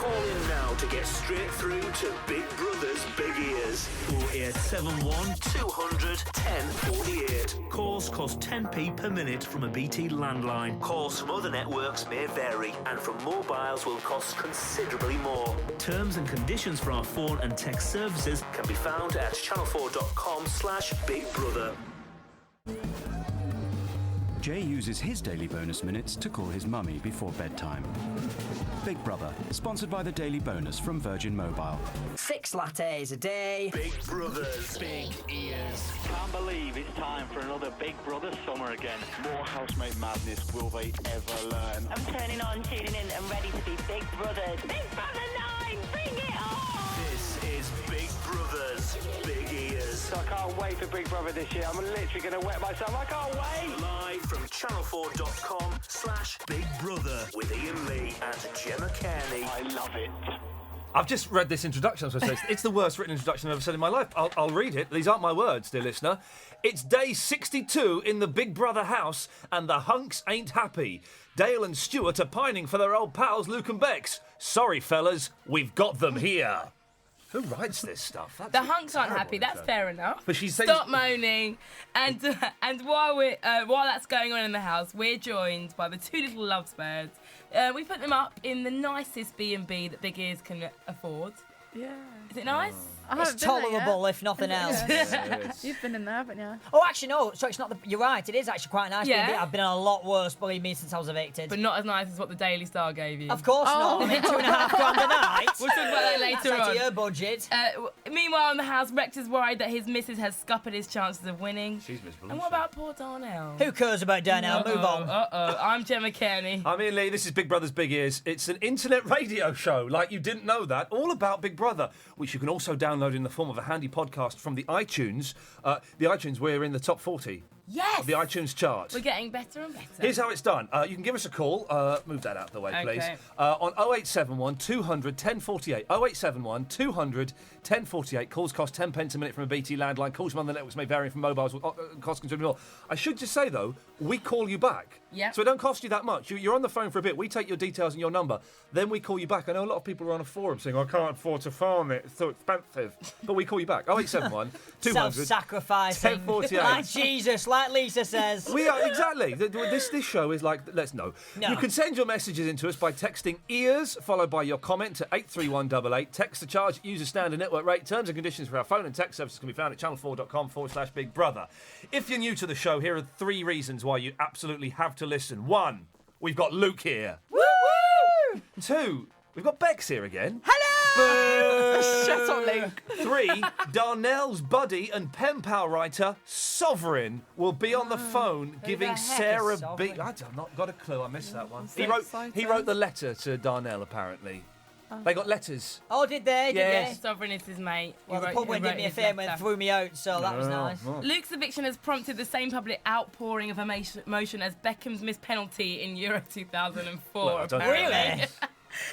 Call in now to get straight through to Big Brother's Big Ears. 0871 200 1048. Calls cost 10p per minute from a BT landline. Calls from other networks may vary, and from mobiles will cost considerably more. Terms and conditions for our phone and text services Can be found at channel4.com/Big Brother. Jay uses his daily bonus minutes to call his mummy before bedtime. Big Brother, sponsored by the Daily Bonus from Virgin Mobile. 6 lattes a day. Big Brother's Big Ears. Can't believe it's time for another Big Brother summer again. More housemate madness will they ever learn? I'm turning on, tuning in, and ready to be Big Brothers. Big Brother 9, bring it on! This is Big Brother's Big Ears. I can't wait for Big Brother this year. I'm literally going to wet myself. I can't wait. Live from channel4.com/Big Brother with Iain Lee and Gemma Kearney. I love it. I've just read this introduction. So it's the worst written introduction I've ever said in my life. I'll read it. These aren't my words, dear listener. It's day 62 in the Big Brother house, and the hunks ain't happy. Dale and Stuart are pining for their old pals Luke and Bex. Sorry, fellas, we've got them here. Who writes this stuff? That's The hunks aren't terrible happy. That's intro. fair enough. But she says, Stop moaning. And while that's going on in the house, we're joined by the two little lovebirds. We put them up in the nicest B&B that Big Ears can afford. Yeah. Is it nice? It's tolerable, if nothing else. You've been in there, haven't you? Oh, actually, no. So it's not the. You're right. It is actually quite nice. Yeah. B&B. I've been in a lot worse, believe me, since I was evicted. But not as nice as what the Daily Star gave you. Of course not. I mean, £2.5 a night. We'll talk about that later That's out on. of your budget. Meanwhile, in the house, Rex is worried that his missus has scuppered his chances of winning. She's miserable. And what about poor Darnell? Who cares about Darnell? Move on. I'm Gemma Kearney. I'm Iain Lee, this is Big Brother's Big Ears. It's an internet radio show, like you didn't know that, all about Big Brother, which you can also download in the form of a handy podcast from the iTunes. We're in the top 40 Yes! of the iTunes chart. We're getting better and better. Here's how it's done. You can give us a call. Move that out of the way, please. Okay. On 0871 200 1048. 0871 200 1048. Calls cost 10 pence a minute from a BT landline. Calls from other networks may vary from mobiles. Cost considerably more. I should just say, though, we call you back. Yeah. So it don't cost you that much. You're on the phone for a bit. We take your details and your number. Then we call you back. I know a lot of people are on a forum saying, I can't afford to farm it. It's so expensive. But we call you back. 0871 200 Self-sacrificing. 1048. Like Jesus, like Lisa says. We are, exactly. This show is like, let's know. No. You can send your messages into us by texting EARS, followed by your comment to 83188. Text the charge, use a standard network rate. Terms and conditions for our phone and text services can be found at channel4.com/Big Brother. If you're new to the show, here are 3 reasons why you absolutely have to listen. 1, we've got Luke here. Woo! 2, we've got Bex here again. Hello! Shut up, Luke. 3, Darnell's buddy and pen pal writer, Sovereign, will be on the phone giving heck is Sarah B. Sovereign? I've not got a clue. I missed that one. so He wrote exciting. the letter to Darnell, apparently. They got letters. Oh, did they? Did Yes. they? Sovereign is his mate. Well, the He pub wrote did me a his favour and letter. threw me out, so that was nice. Luke's eviction has prompted the same public outpouring of emotion as Beckham's missed penalty in Euro 2004. Well, I don't know. apparently.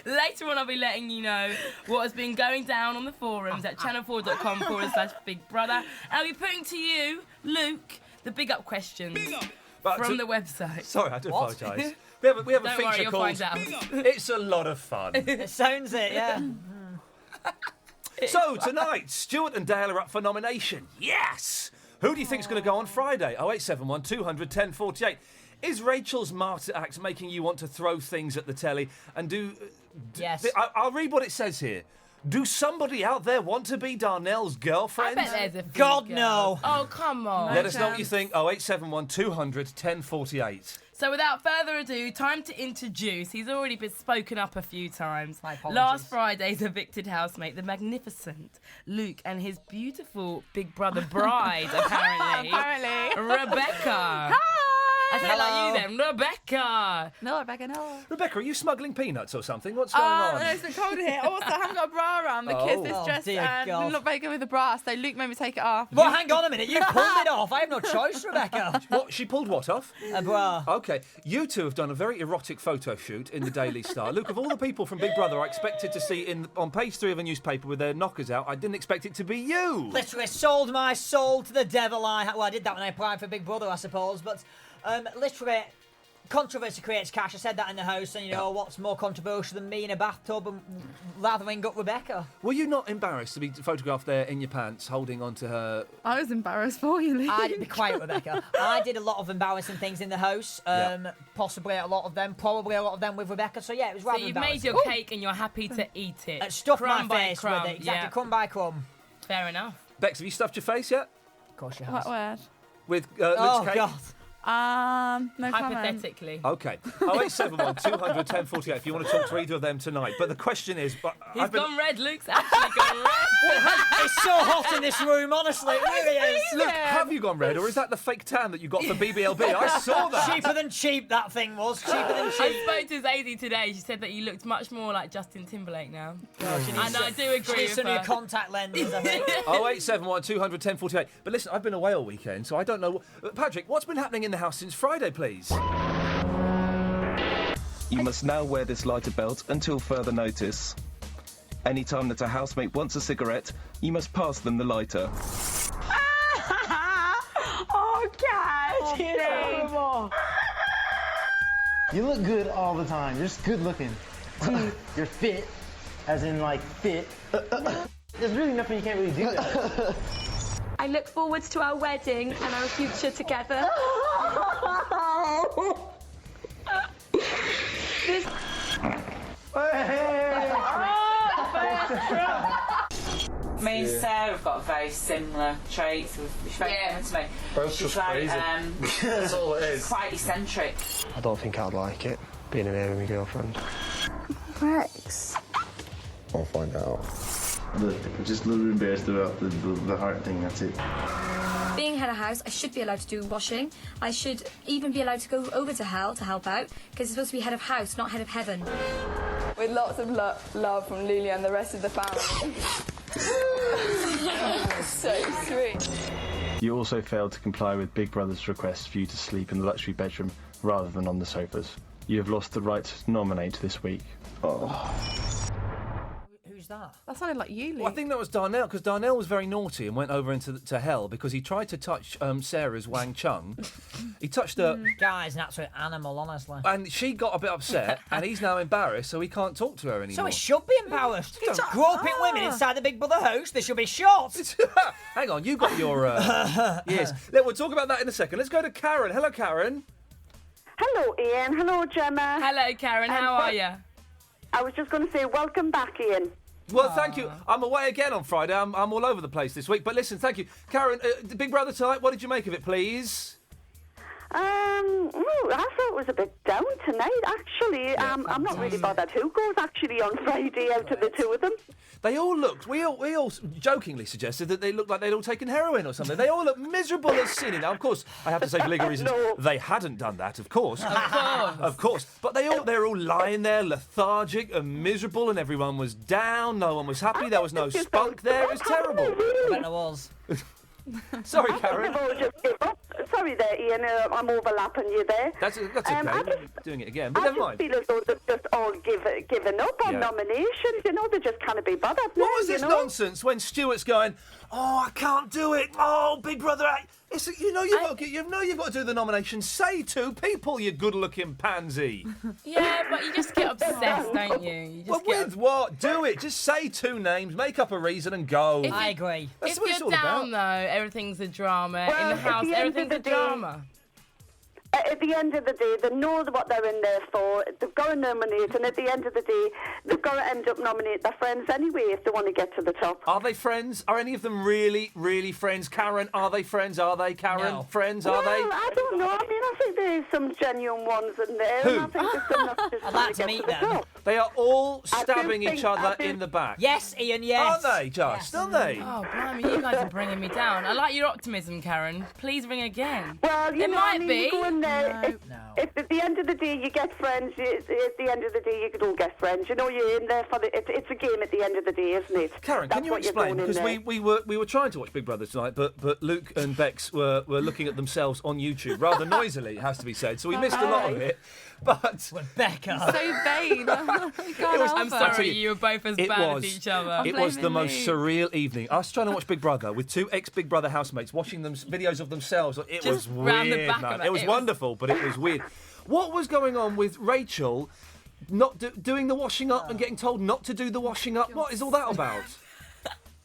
Later on, I'll be letting you know what has been going down on the forums at channel4.com/Big Brother. And I'll be putting to you, Luke, the big up questions from the website. Sorry, I do What? apologise. We have a Don't feature worry, you'll called find out. It's a Lot of Fun. It sounds it, yeah. So, tonight, Stuart and Dale are up for nomination. Yes! Who do you think's going to go on Friday? 0871 200 1048. Is Rachel's martyr act making you want to throw things at the telly and do... Yes. I'll read what it says here. Do somebody out there want to be Darnell's girlfriend? I bet there's a few God, girls. no. Oh, come on. Let us know what you think. 0871 200 1048. So without further ado, time to introduce. He's already been spoken up a few times. My apologies. Last Friday's evicted housemate, the magnificent Luke, and his beautiful big brother bride, apparently. Rebecca. Hi! I say it like you then, Rebecca. No, Rebecca, no. Rebecca, are you smuggling peanuts or something? What's going on? No, it's been cold in here. Also, I haven't got a bra on because Oh. this Oh, dress dear God. didn't look very good with the bra, so Luke made me take it off. Well, hang on a minute. You pulled it off. I have no choice, Rebecca. What? She pulled what off? A bra. Okay, you two have done a very erotic photo shoot in the Daily Star. Look, of all the people from Big Brother I expected to see on page 3 of a newspaper with their knockers out, I didn't expect it to be you. Literally sold my soul to the devil. I did that when I applied for Big Brother, I suppose. But literally, controversy creates cash. I said that in the house, and what's more controversial than me in a bathtub and lathering up Rebecca? Were you not embarrassed to be photographed there in your pants, holding onto her? I was embarrassed for you, Lee. I didn't be quiet, Rebecca. I did a lot of embarrassing things in the house. Possibly a lot of them, probably a lot of them with Rebecca. So yeah, it was rather So you've embarrassing. made your cake and you're happy to eat it. Stuff crumb my by face crumb. with it. Exactly, Yeah. crumb by crumb. Fair enough. Bex, have you stuffed your face yet? Of course you have. What word? With Luke's Oh cake? God. No comment. Hypothetically. Okay. 0871 200 1048 if you want to talk to either of them tonight. But the question is... He's gone red. Luke's actually gone red. It's so hot in this room, honestly. It really is. Look, have you gone red, or is that the fake tan that you got for BBLB? I saw that. Cheaper than cheap, that thing was. Cheaper than I cheap. spoke to Zadie today. She said that you looked much more like Justin Timberlake now. And I do She agree needs with some new her. contact lenses, I think. 0871 200 1048. But listen, I've been away all weekend, so I don't know... Patrick, what's been happening in the house since Friday, please? You must now wear this lighter belt until further notice. Anytime that a housemate wants a cigarette, you must pass them the lighter. Oh, God. You're terrible. You look good all the time. You're just good looking. You're fit, as in like fit. There's really nothing you can't really do there. I look forward to our wedding and our future together. This... Me and Sarah have got very similar traits. She's very similar to me. Both She's just like, crazy. That's all it is. She's quite eccentric. I don't think I'd like it, being in here with my girlfriend. Rex. I'll find out. Just a little embarrassed about the heart thing, that's it. Being head of house, I should be allowed to do washing. I should even be allowed to go over to Hell to help out, because it's supposed to be head of house, not head of heaven. With lots of love from Lily and the rest of the family. So sweet. You also failed to comply with Big Brother's request for you to sleep in the luxury bedroom rather than on the sofas. You have lost the right to nominate this week. Who's that? That sounded like you, Lee. Well, I think that was Darnell, because Darnell was very naughty and went over into hell because he tried to touch Sarah's Wang Chung. He touched her... Guy's an absolute animal, honestly. And she got a bit upset, and he's now embarrassed, so he can't talk to her anymore. So he should be embarrassed. Groping women inside the Big Brother house, they should be shot. Hang on, you got your... yes. We'll talk about that in a second. Let's go to Karen. Hello, Karen. Hello, Ian. Hello, Gemma. Hello, Karen. How are you? I was just going to say, welcome back, Ian. Well, thank you. I'm away again on Friday. I'm all over the place this week. But listen, thank you. Karen, Big Brother tonight, what did you make of it, please? I thought it was a bit down tonight, actually. I'm not really bothered who goes actually on Friday out of the two of them. They all looked, we all jokingly suggested that they looked like they'd all taken heroin or something. They all looked miserable as sin. Now, of course, I have to say for legal reasons, they hadn't done that, of course. Of course. But they're all lying there lethargic and miserable, and everyone was down, no one was happy, there was no spunk there, it was terrible. I bet there was. Sorry, Karen. They've all just give up. Sorry there, Ian, I'm overlapping you there. That's okay, doing it again, but I never mind. feel as though they've just all given up on nominations, they just can't be bothered now, What was this nonsense when Stuart's going, oh, I can't do it, oh, Big Brother, you've got to do the nomination. Say two people, you good-looking pansy. Yeah, but you just get obsessed, don't you? With what? Do it. Just say two names, make up a reason and go. I agree. That's If what it's you're all down, about. though, everything's a drama. Well, in the house, at the end of everything's the a day- drama. At the end of the day, they know what they're in there for. They've got to nominate, and at the end of the day, they've got to end up nominating their friends anyway if they want to get to the top. Are they friends? Are any of them really, really friends? Karen, are they friends? Are they, Karen? No. Friends, are they? I don't know. I mean, I think there's some genuine ones in there. Who? And I think there's some that's just I'd trying like to get meet the them. top. They are all I do stabbing think- each other I do- in the back. Yes, Ian, yes. Are they, just? Aren't they? Oh, blimey, you guys are bringing me down. I like your optimism, Karen. Please ring again. Well, It might be. You go in there. No. If at the end of the day you get friends, at the end of the day you don't get friends. You're in there for it's a game at the end of the day, isn't it? Karen, That's can you what you're explain? going in Because there. we were trying to watch Big Brother tonight, but Luke and Bex were looking at themselves on YouTube rather noisily, it has to be said. So we missed a lot of it. But Rebecca. So vain. I'm sorry, you were both as bad as each other. It was the blaming most me. surreal evening. I was trying to watch Big Brother with two ex-Big Brother housemates watching them videos of themselves. It was round the weird, back man. of it. It was It was- wonderful, but it was weird. What was going on with Rachel not doing the washing up and getting told not to do the washing up? What is all that about?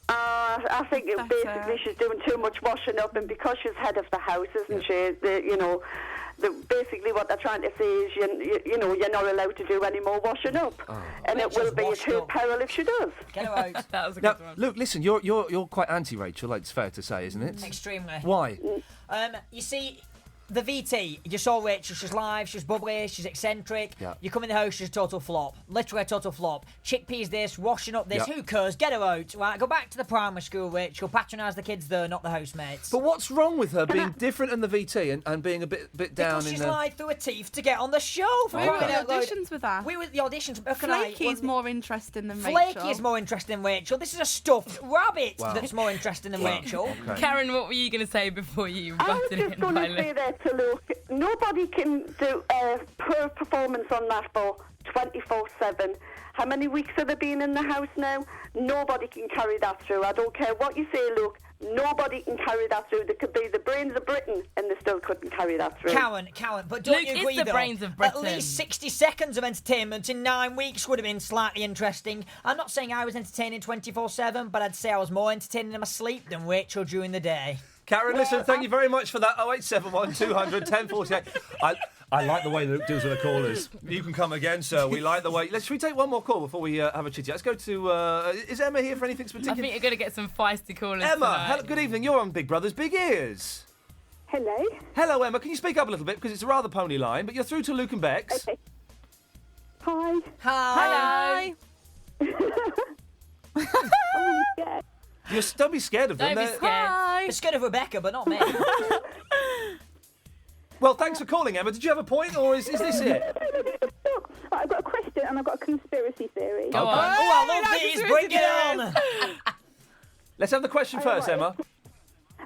I think basically she's doing too much washing up, and because she's head of the house, isn't she? Basically what they're trying to say is, you're not allowed to do any more washing up, and it will be at her peril if she does. Get her out. That was a good one. Luke, listen, you're quite anti-Rachel. It's fair to say, isn't it? Extremely. Why? You see, the VT, you saw Rachel, she's live, she's bubbly, she's eccentric. Yeah. You come in the house, she's a total flop. Literally a total flop. Chickpeas this, washing up this, Yeah. who cares? Get her out. Right, go back to the primary school, Rachel. Patronise the kids there, not the housemates. But what's wrong with her being different in the VT and being a bit down Because in she's the... lied through her teeth to get on the show. For We were crying at out the loud. auditions with her. We were at the auditions. Flaky's more interesting than Rachel. Flaky is more interesting than Rachel. This is a stuffed rabbit that's more interesting than Rachel. Okay. Karen, what were you going to say before you I was butted just in? going by to Luke? say that to Luke, nobody can do a poor performance on that for 24/7. How many weeks have they been in the house now? Nobody can carry that through. I don't care what you say, Luke. Nobody can carry that through. They could be the brains of Britain, and they still couldn't carry that through. Cowan, but don't Luke you is agree the though? brains of Britain. At least 60 seconds of entertainment in 9 weeks would have been slightly interesting. I'm not saying I was entertaining 24/7, but I'd say I was more entertaining in my sleep than Rachel during the day. Karen, listen, thank you very much for that. 0871 200 1048. I like the way Luke deals with the callers. You can come again, sir. We like the way... Should we take one more call before we have a chitty? Let's go to... is Emma here for anything particular? I think you're going to get some feisty callers Emma, tonight. good evening. You're on Big Brother's Big Ears. Hello. Hello, Emma. Can you speak up a little bit? Because it's a rather pony line, but you're through to Luke and Bex. Okay. Hi. Hi. Don't be scared of them. Don't be scared. I'm scared of Rebecca, but not me. Well, thanks for calling, Emma. Did you have a point, or is this it? I've got a question and I've got a conspiracy theory. Go on. Oh, I love these. Bring it on. Let's have the question first, Emma.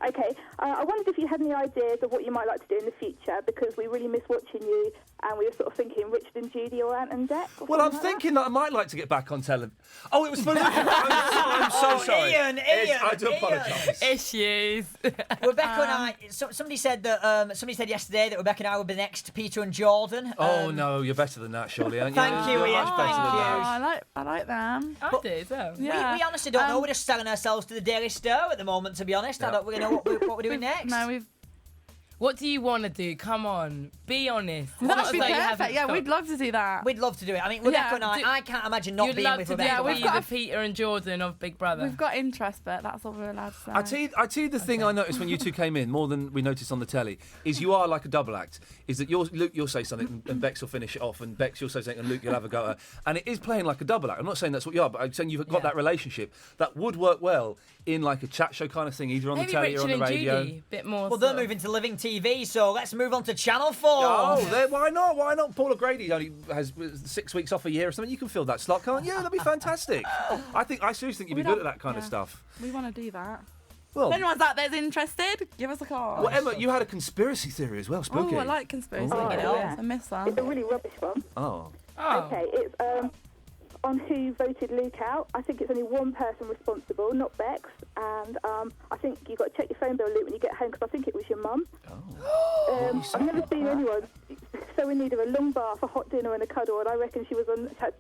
Okay, I wondered if you had any ideas of what you might like to do in the future, because we really miss watching you, and we were sort of thinking Richard and Judy or Ant and Dec. Well, I'm thinking that I might like to get back on television. Oh, it was for Luke. I'm so sorry. Ian, I do apologise. Issues. Rebecca and I... somebody said yesterday that Rebecca and I would be next to Peter and Jordan. Oh, no, you're better than that, surely, aren't you? Thank you, You're Ian. much better than that. I like them. I do as well. Yeah. We honestly don't know. We're just selling ourselves to the Daily Star at the moment, to be honest. I don't really know what we're doing next. No, we've... What do you want to do? Come on, be honest. It's That'd not be as though you perfect. haven't Yeah, thought- we'd love to do that. We'd love to do it. I mean, Rebecca and I can't imagine not You'd being love with to Rebecca. be the Peter and Jordan of Big Brother. We've got interest, but that's all we're allowed to say. I tell you the thing I noticed when you two came in, more than we noticed on the telly, is you are like a double act. Is that Luke, you'll say something and Bex will finish it off, and Bex, you'll say something and Luke, you'll have a go at her. And it is playing like a double act. I'm not saying that's what you are, but I'm saying you've got that relationship that would work well in like a chat show kind of thing, either on Maybe the telly Richard or on the and radio. Judy, bit more. Well, they're moving to living TV, so let's move on to Channel 4. Oh, why not? Why not? Paul O'Grady only has 6 weeks off a year or something. You can fill that slot, can't you? That'd be fantastic. I seriously think you'd be good at that kind of stuff. We want to do that. Well, if anyone's out there's interested, give us a call. Well, Emma, you had a conspiracy theory as well. Spooky. Oh, I like conspiracy Oh. theories. yeah. I miss that. It's a really rubbish one. Oh. Okay, it's on who voted Luke out. I think it's only one person responsible, not Bex. And I think you've got to check your phone bill, Luke, when you get home, because I think it was your mum. I've never seen anyone so in need of a long bath, a hot dinner and a cuddle, and I reckon she was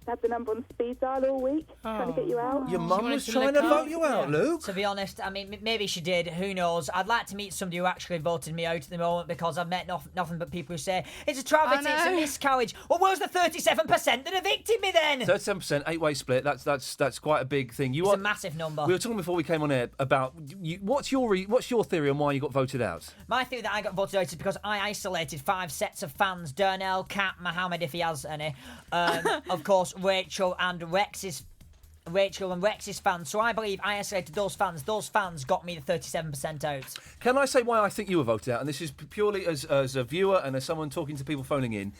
had the number on speed dial all week, trying to get you out. Your mum was trying to vote you out, Luke? To be honest, I mean, maybe she did. Who knows? I'd like to meet somebody who actually voted me out at the moment, because I've met nothing but people who say, it's a travesty, it's a miscarriage. Well, where's the 37% that evicted me then? 37%, 8-way split. That's quite a big thing. It's a massive number. We were talking before we came on air about what's your theory on why you got voted out? My theory that I got voted out is because I isolated 5 sets of fans: Darnell, Kat, Mohammed, if he has any, of course, Rachel and Rex's fans. So I believe I isolated those fans. Those fans got me the 37% out. Can I say why I think you were voted out? And this is purely as a viewer and as someone talking to people phoning in.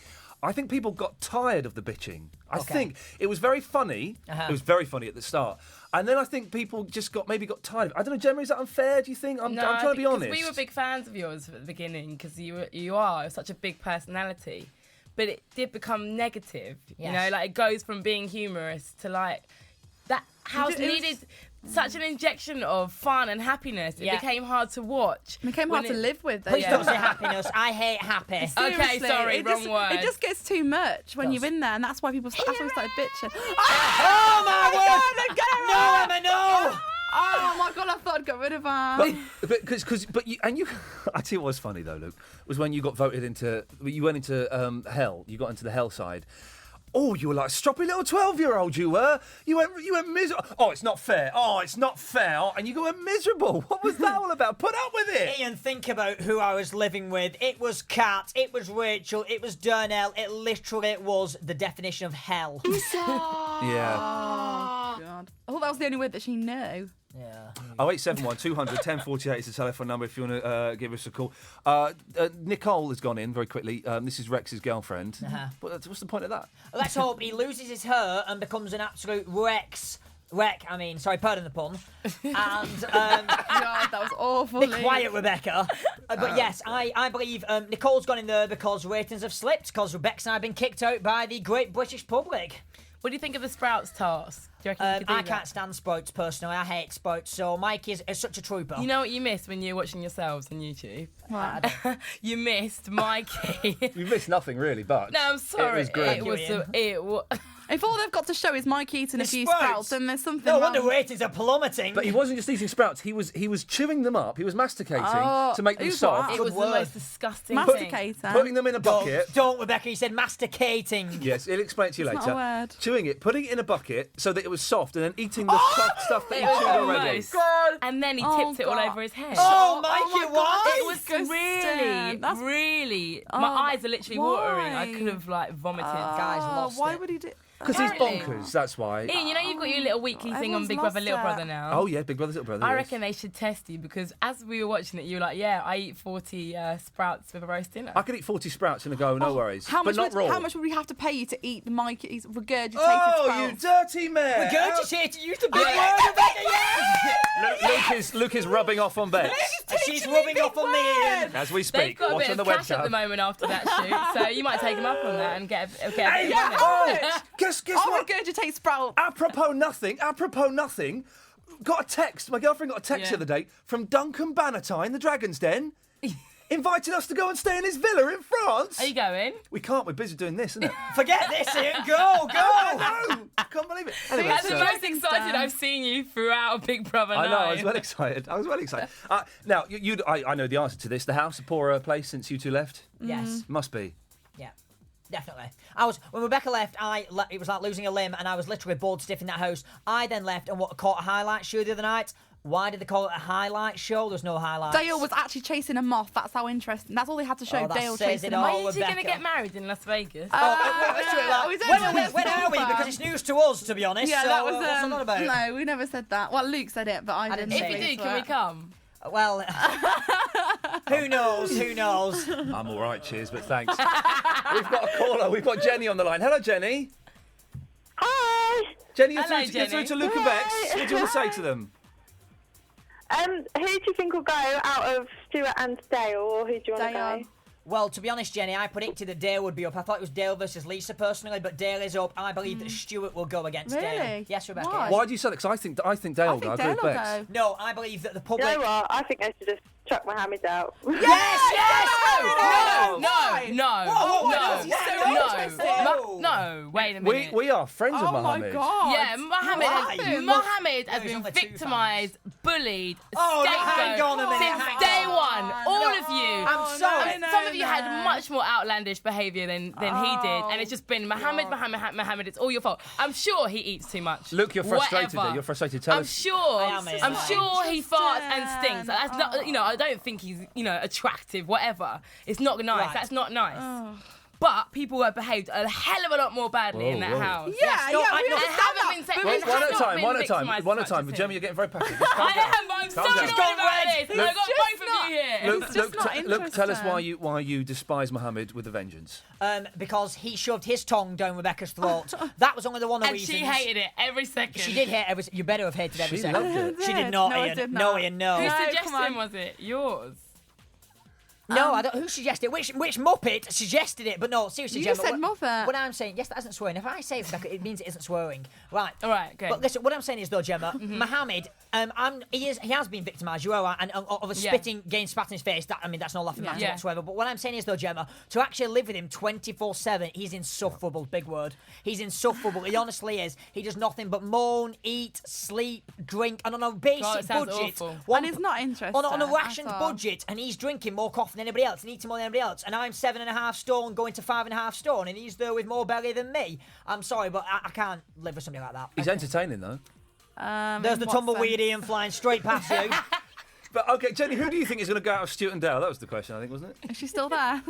I think people got tired of the bitching. I think it was very funny. It was very funny at the start. And then I think people just got tired of it. I don't know, Gemma, is that unfair, do you think? I'm trying to be honest. We were big fans of yours at the beginning, because you are such a big personality. But it did become negative. Yes. You know, like it goes from being humorous to like that house It was- needed such an injection of fun and happiness. It Yeah. became hard to watch. It became hard to live with. Please don't say happiness. I hate happy. Okay, Seriously, sorry, it wrong just, word. It just gets too much when you're in there, and that's why people. That's why we started bitching. Oh my word! No, Emma, no! Oh my god! I thought I'd got rid of her. But you I tell you what was funny though, Luke, was when you got voted into, you went into hell. You got into the hell side. Oh, you were like a stroppy little 12-year-old. You were. You went miserable. Oh, it's not fair. Oh, it's not fair. Oh, and you went miserable. What was that all about? Put up with it. Ian, think about who I was living with. It was Kat. It was Rachel. It was Darnell. It literally was the definition of hell. Yeah. Oh god! I thought that was the only word that she knew. Yeah. 0871 200 1048 is the telephone number if you want to give us a call. Nicole has gone in very quickly. This is Rex's girlfriend. Uh-huh. What's the point of that? Let's hope he loses his hair and becomes an absolute wreck, sorry, pardon the pun. And, God, that was awful. Be quiet, Rebecca. But yes, I believe Nicole's gone in there because ratings have slipped, because Rebecca and I have been kicked out by the great British public. What do you think of the Sprouts task? Do you reckon you could do I that? can't stand Sprouts personally. I hate Sprouts. So Mike is such a trooper. You know what you missed when you were watching yourselves on YouTube? What? You missed Mikey. We missed nothing really, but No, I'm sorry. It was good. It was. If all they've got to show is Mike eating a few sprouts, then there's something. No wonder wrong. ratings are plummeting. But he wasn't just eating sprouts. He was chewing them up. He was masticating to make them who's soft. that? It was the most disgusting thing. Masticator. Putting them in a bucket. Don't, Rebecca. You said masticating. Yes, he'll explain it to you It's later. not a word. Chewing it, putting it in a bucket so that it was soft, and then eating the soft stuff that It you was chewed already. almost. And then he Oh, tipped it all God. over his head. Oh, Mike, my it God, was. It was disgusting. really. Oh, My eyes are literally watering. I why? could have vomited. Guys lost Why it. would he do? Because he's Apparently. bonkers, that's why. Ian, you know you've got your little weekly thing on Everyone's Big Brother, lost Little it. Brother now. Oh, yeah, Big Brother, Little Brother. I yes. reckon they should test you because as we were watching it, you were like, yeah, I eat 40 sprouts with a roast dinner. I could eat 40 sprouts in a go, no worries. How but much not raw. How much would we have to pay you to eat the Mikey's regurgitated Oh, you sprouts? dirty man! Regurgitated used to be a word, Rebecca, yes! Luke is rubbing off on Bex. She's rubbing off on me, Ian. As we They've speak. got a Watch bit on the of cash at webcam. the moment after that shoot, so you might take them up on that and get a bit Hey, of money. guess I'll what? regurgitate sprout. Apropos nothing, got a text. My girlfriend got a text the other day from Duncan Bannatyne, the Dragon's Den, inviting us to go and stay in his villa in France. Are you going? We can't. We're busy doing this, isn't it? Forget this, Ian. Go, go. I can't believe it. Anyway, That's the so- most excited I've seen you throughout Big Brother I 9. know. I was well excited. Now, I know the answer to this. The house a poorer place since you two left. Yes. Must be. Yeah, definitely. When Rebecca left, it was like losing a limb, and I was literally bored stiff in that house. I then left and caught a highlight show the other night. Why did they call it a highlight show? There's no highlights. Dale was actually chasing a moth. That's how interesting. That's all they had to show. Oh, that Dale says chasing it a all. moth. Why is he going to Rebecca. get married in Las Vegas? When are we? Because it's news to us, to be honest. Yeah, so, that was. what's that about? No, we never said that. Well, Luke said it, but I didn't. didn't If say you it. do, can we come? Well, who knows? Who knows? I'm all right, cheers, but thanks. We've got a caller. We've got Jenny on the line. Hello, Jenny. Hi. Jenny, you're Hello, through to Jenny. Luke and Bex. What do you want to say to them? Who do you think will go out of Stuart and Dale, or who do you want to go? Well, to be honest, Jenny, I predicted that Dale would be up. I thought it was Dale versus Lisa personally, but Dale is up. I believe that Stuart will go against Dale. Really? Yes, Rebecca. Why? Why do you say that? Because I think Dale will go. I agree with Dale will Bex. go. No, I believe that the You public. know what? I think they should just chuck Mohammed out. Yes! No, wait a minute. We are friends of Mohammed. God. Yeah, Mohammed has There's been only two victimised, bullied, Oh, no, scapegoat hang on a minute, since hang day on. one. All of you. I'm sorry. And some of you had much more outlandish behaviour than he did, and it's just been Mohammed. It's all your fault. I'm sure he eats too much. Luke, you're frustrated. Whatever. You're frustrated. Tell I'm us. sure. am, I'm sure he farts and stinks. That's not. I don't think he's attractive. Whatever. It's not nice. Right. That's not nice. But people have behaved a hell of a lot more badly in that house. Yeah, no, yeah, I we know. understand haven't that. been One at a time. One at a time. victimised One at a as time. much as Gemma, him. you're getting very passive. Just calm I down. am, but I'm so Calm down. annoyed about this. Luke, I've got just both of not- you here. Luke, It's just not Luke, tell us interesting. why you despise Mohammed with a vengeance. Because he shoved his tongue down Rebecca's throat. That was only the one of the And reasons. she hated it every second. She did hate every. You better have hated every She second. loved it. She did not, No, I Ian. did No, not. Ian, no. Whose No, come suggestion on. was it? Yours. No, I don't. Who suggested it? Which Muppet suggested it? But no, seriously, You Gemma. just said Muppet. What I'm saying, yes, that isn't swearing. If I say it, Rebecca, it means it isn't swearing. Right. All right. Okay. But listen, what I'm saying is though, Gemma, Mohammed, he has been victimised. You are right, and of a spitting, getting spat in his face. That's no laughing matter whatsoever. But what I'm saying is though, Gemma, to actually live with him 24/7, he's insufferable. Big word. He's insufferable. He honestly is. He does nothing but moan, eat, sleep, drink, and on a basic budget. And he's not interested. On a rationed budget, and he's drinking more coffee than anybody else, and eating more than anybody else. And I'm 7.5 stone, going to 5.5 stone, and he's there with more belly than me. I'm sorry, but I can't live with somebody like that. He's entertaining though. There's the tumbleweed Ian flying straight past you. But okay, Jenny, who do you think is going to go out of Stuart and Dale? That was the question, I think, wasn't it? Is she still there?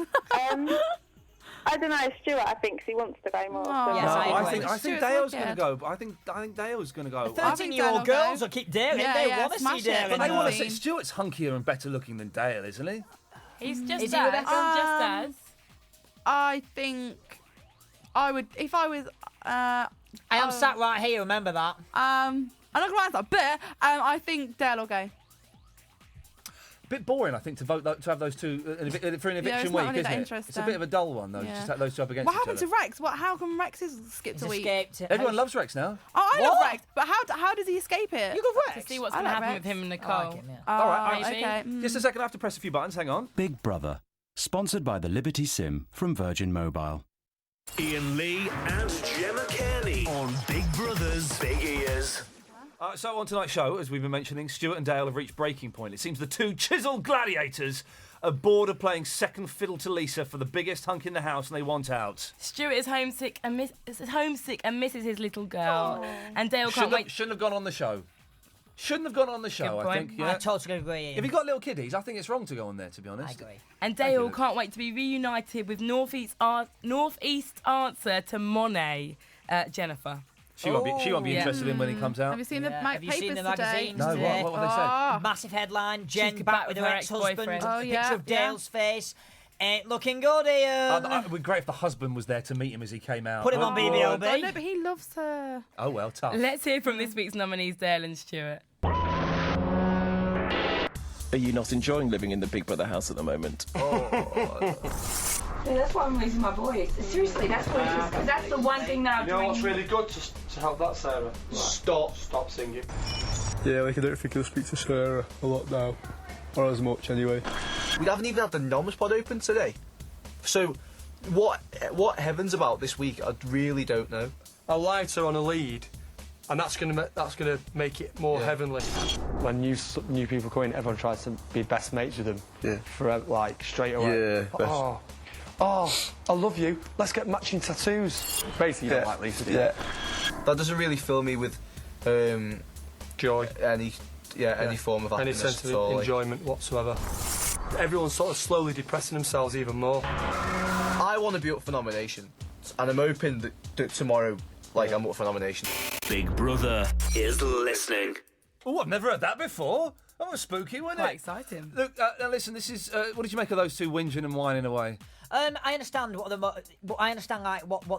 I don't know, Stuart, I think he wants to go more. Oh. Yes, I think Dale's going to go. But I think Dale's going to go. 13-year-old girls will keep daring. they want to see daring. But they want to see Stuart's hunkier and better looking than Dale, isn't he? He's just Is he, as. Rebecca? Just as. I think I would, if I was... I am sat right here, remember that. I'm not going to answer, but I think Dale will go. Bit boring, I think, to vote to have those two for an eviction week, isn't it? It's a bit of a dull one, though. Just have those two up against What each happened other. to Rex? How come Rex has skipped a week? Everyone loves Rex now. Oh, I love Rex, but how does he escape it? You love Rex. To see what's going to happen with him and Nicole. All right, okay. Just a second, I have to press a few buttons. Hang on. Big Brother, sponsored by the Liberty Sim from Virgin Mobile. Iain Lee and Gemma Kearney on Big Brother's Big Ears. So on tonight's show, as we've been mentioning, Stuart and Dale have reached breaking point. It seems the two chiseled gladiators are bored of playing second fiddle to Lisa for the biggest hunk in the house, and they want out. Stuart is homesick and misses his little girl, and Dale can't wait. Shouldn't have gone on the show. Shouldn't have gone on the show, I think. Yeah. I totally agree. If you've got little kiddies, I think it's wrong to go on there, to be honest. I agree. And Dale can't wait to be reunited with Northeast answer to Monet, Jennifer. She won't be interested in when he comes out. Have you seen the Have you seen the magazines No, today? what have they said? Massive headline, Jen She's back with her ex-husband, ex-boyfriend. Oh, yeah, picture of yeah. Dale's face. Ain't looking good, Ian. It would be great if the husband was there to meet him as he came out. Put him on BBLB. Oh, no, but he loves her. Oh, well, tough. Let's hear from this week's nominees, Dale and Stuart. Are you not enjoying living in the Big Brother house at the moment? Yeah, that's why I'm raising my voice. Seriously, that's what it is. Because that's the one thing that I'm You know what's doing. really good to help that, Sarah? Stop singing. Yeah, like I don't think he'll speak to Sarah a lot now. Or as much, anyway. We haven't even had the noms pod open today. So, what Heaven's about this week, I really don't know. I lied to her on a lead, and that's gonna make it more heavenly. When new people come in, everyone tries to be best mates with them. Yeah. For like straight away. Yeah. Oh, I love you. Let's get matching tattoos. Basically, you don't like Lisa, do you? Yeah. That doesn't really fill me with joy. Any form of happiness. Any sense at all, of enjoyment whatsoever. Everyone's sort of slowly depressing themselves even more. I want to be up for nomination, and I'm hoping that tomorrow, I'm up for nomination. Big Brother is listening. Oh, I've never heard that before. That was spooky, wasn't it? Quite exciting. Look, now listen, this is... what did you make of those two whinging and whining away? I understand what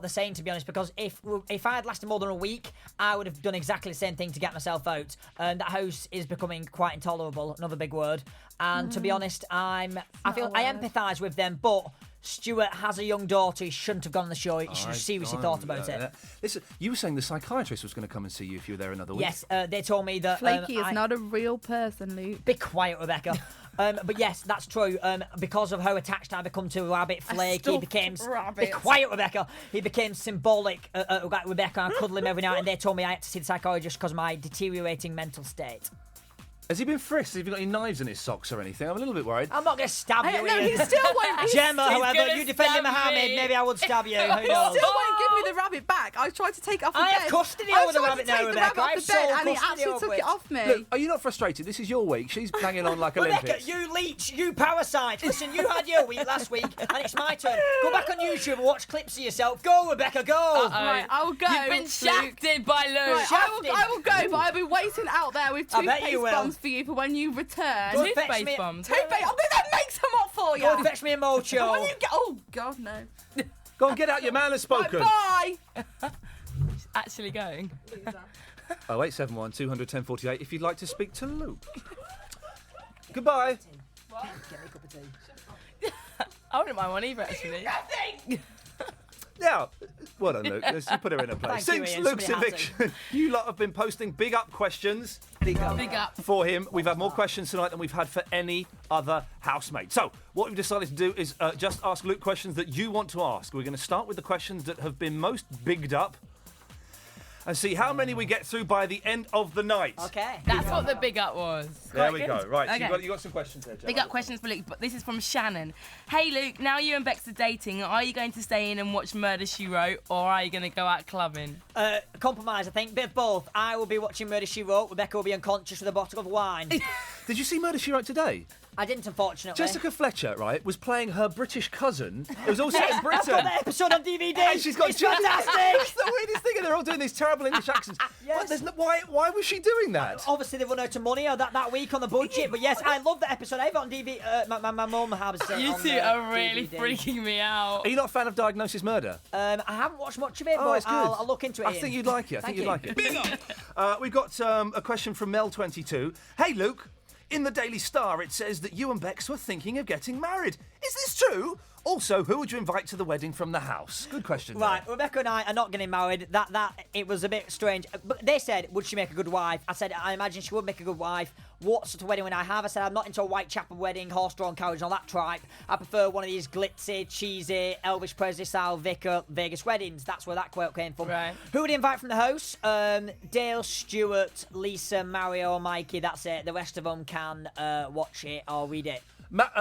they're saying, to be honest, because if I had lasted more than a week, I would have done exactly the same thing to get myself out. That house is becoming quite intolerable. Another big word. And to be honest, I empathise with them, but Stuart has a young daughter. He shouldn't have gone on the show. He should have seriously thought about it. Listen, you were saying the psychiatrist was going to come and see you if you were there another week. Yes, they told me that... Flaky is not a real person, Luke. Be quiet, Rebecca. But yes, that's true. Because of how attached I become to Rabbit Flake, he became... Rabbit. Be quiet, Rebecca. He became symbolic, like Rebecca. I cuddle him every night, and they told me I had to see the psychologist because of my deteriorating mental state. Has he been frisked? Has he got any knives in his socks or anything? I'm a little bit worried. I'm not going to stab you, No, Ian. he still won't. Gemma, He's however, gonna you defending stab Mohammed, me. maybe I would stab you. Who He knows? still won't give me the rabbit back. I tried to take it off the bed. I have custody over the rabbit now, Rebecca. I have the bed, and he actually took it off me. Look, are you not frustrated? This is your week. She's banging on like Rebecca, Olympics. you leech, you parasite. Listen, you had your week last week, and it's my turn. Go back on YouTube and watch clips of yourself. Go, Rebecca, go. Right, I will go. You've been shafted by Luke. Right, I will go, but I'll be waiting out there with I bet you toothpaste will. bombs for you for when you return. Go fetch Toothpaste me- bombs. Toothpaste. I'm going to make some up for you. Go and fetch me a mocho. When you get, oh God, no. Go on, get out. Your man has spoken. Right, bye. She's actually going. 0871 200 1048 if you'd like to speak to Luke. Goodbye. What? Get me a cup of tea. I wouldn't mind one either, actually. Now, well done, Luke. Let's put her in her place. Thank you, Since Ian. Luke's Somebody had eviction, you lot have been posting big up questions. Big up. For him. We've had more questions tonight than we've had for any other housemate. So, what we've decided to do is just ask Luke questions that you want to ask. We're going to start with the questions that have been most bigged up and see how many we get through by the end of the night. Okay. That's what the big up was. There Quite we good. go. Right, Okay. so you got some questions there, Gemma. Big up questions for Luke, but this is from Shannon. Hey Luke, now you and Bex are dating, are you going to stay in and watch Murder, She Wrote, or are you going to go out clubbing? Compromise, I think. Bit of both. I will be watching Murder, She Wrote. Rebecca will be unconscious with a bottle of wine. Did you see Murder, She Wrote today? I didn't, unfortunately. Jessica Fletcher, right, was playing her British cousin. It was all set in I've Britain. got that episode on DVD. And she's got It's fantastic. It's the weirdest thing, and they're all doing these terrible English accents. Yes. Why was she doing that? Obviously, they run out of money that week on the budget. But yes, I love that episode. I have it on DVD. My mum has it You on two are really DVD. freaking me out. Are you not a fan of Diagnosis Murder? I haven't watched much of it, Oh, but it's good. I'll look into it. I think you'd like it. Thank you. We've got a question from Mel22. Hey, Luke. In the Daily Star, it says that you and Bex were thinking of getting married. Is this true? Also, who would you invite to the wedding from the house? Good question. Right, Rebecca and I are not getting married. That it was a bit strange. But they said, would she make a good wife? I said, I imagine she would make a good wife. What sort of wedding would I have? I said, I'm not into a Whitechapel wedding, horse-drawn carriage, and all that tripe. I prefer one of these glitzy, cheesy, Elvis Presley-style vicar Vegas weddings. That's where that quote came from. Right. Who would he invite from the house? Dale, Stuart, Lisa, Mario, Mikey. That's it. The rest of them can watch it or read it.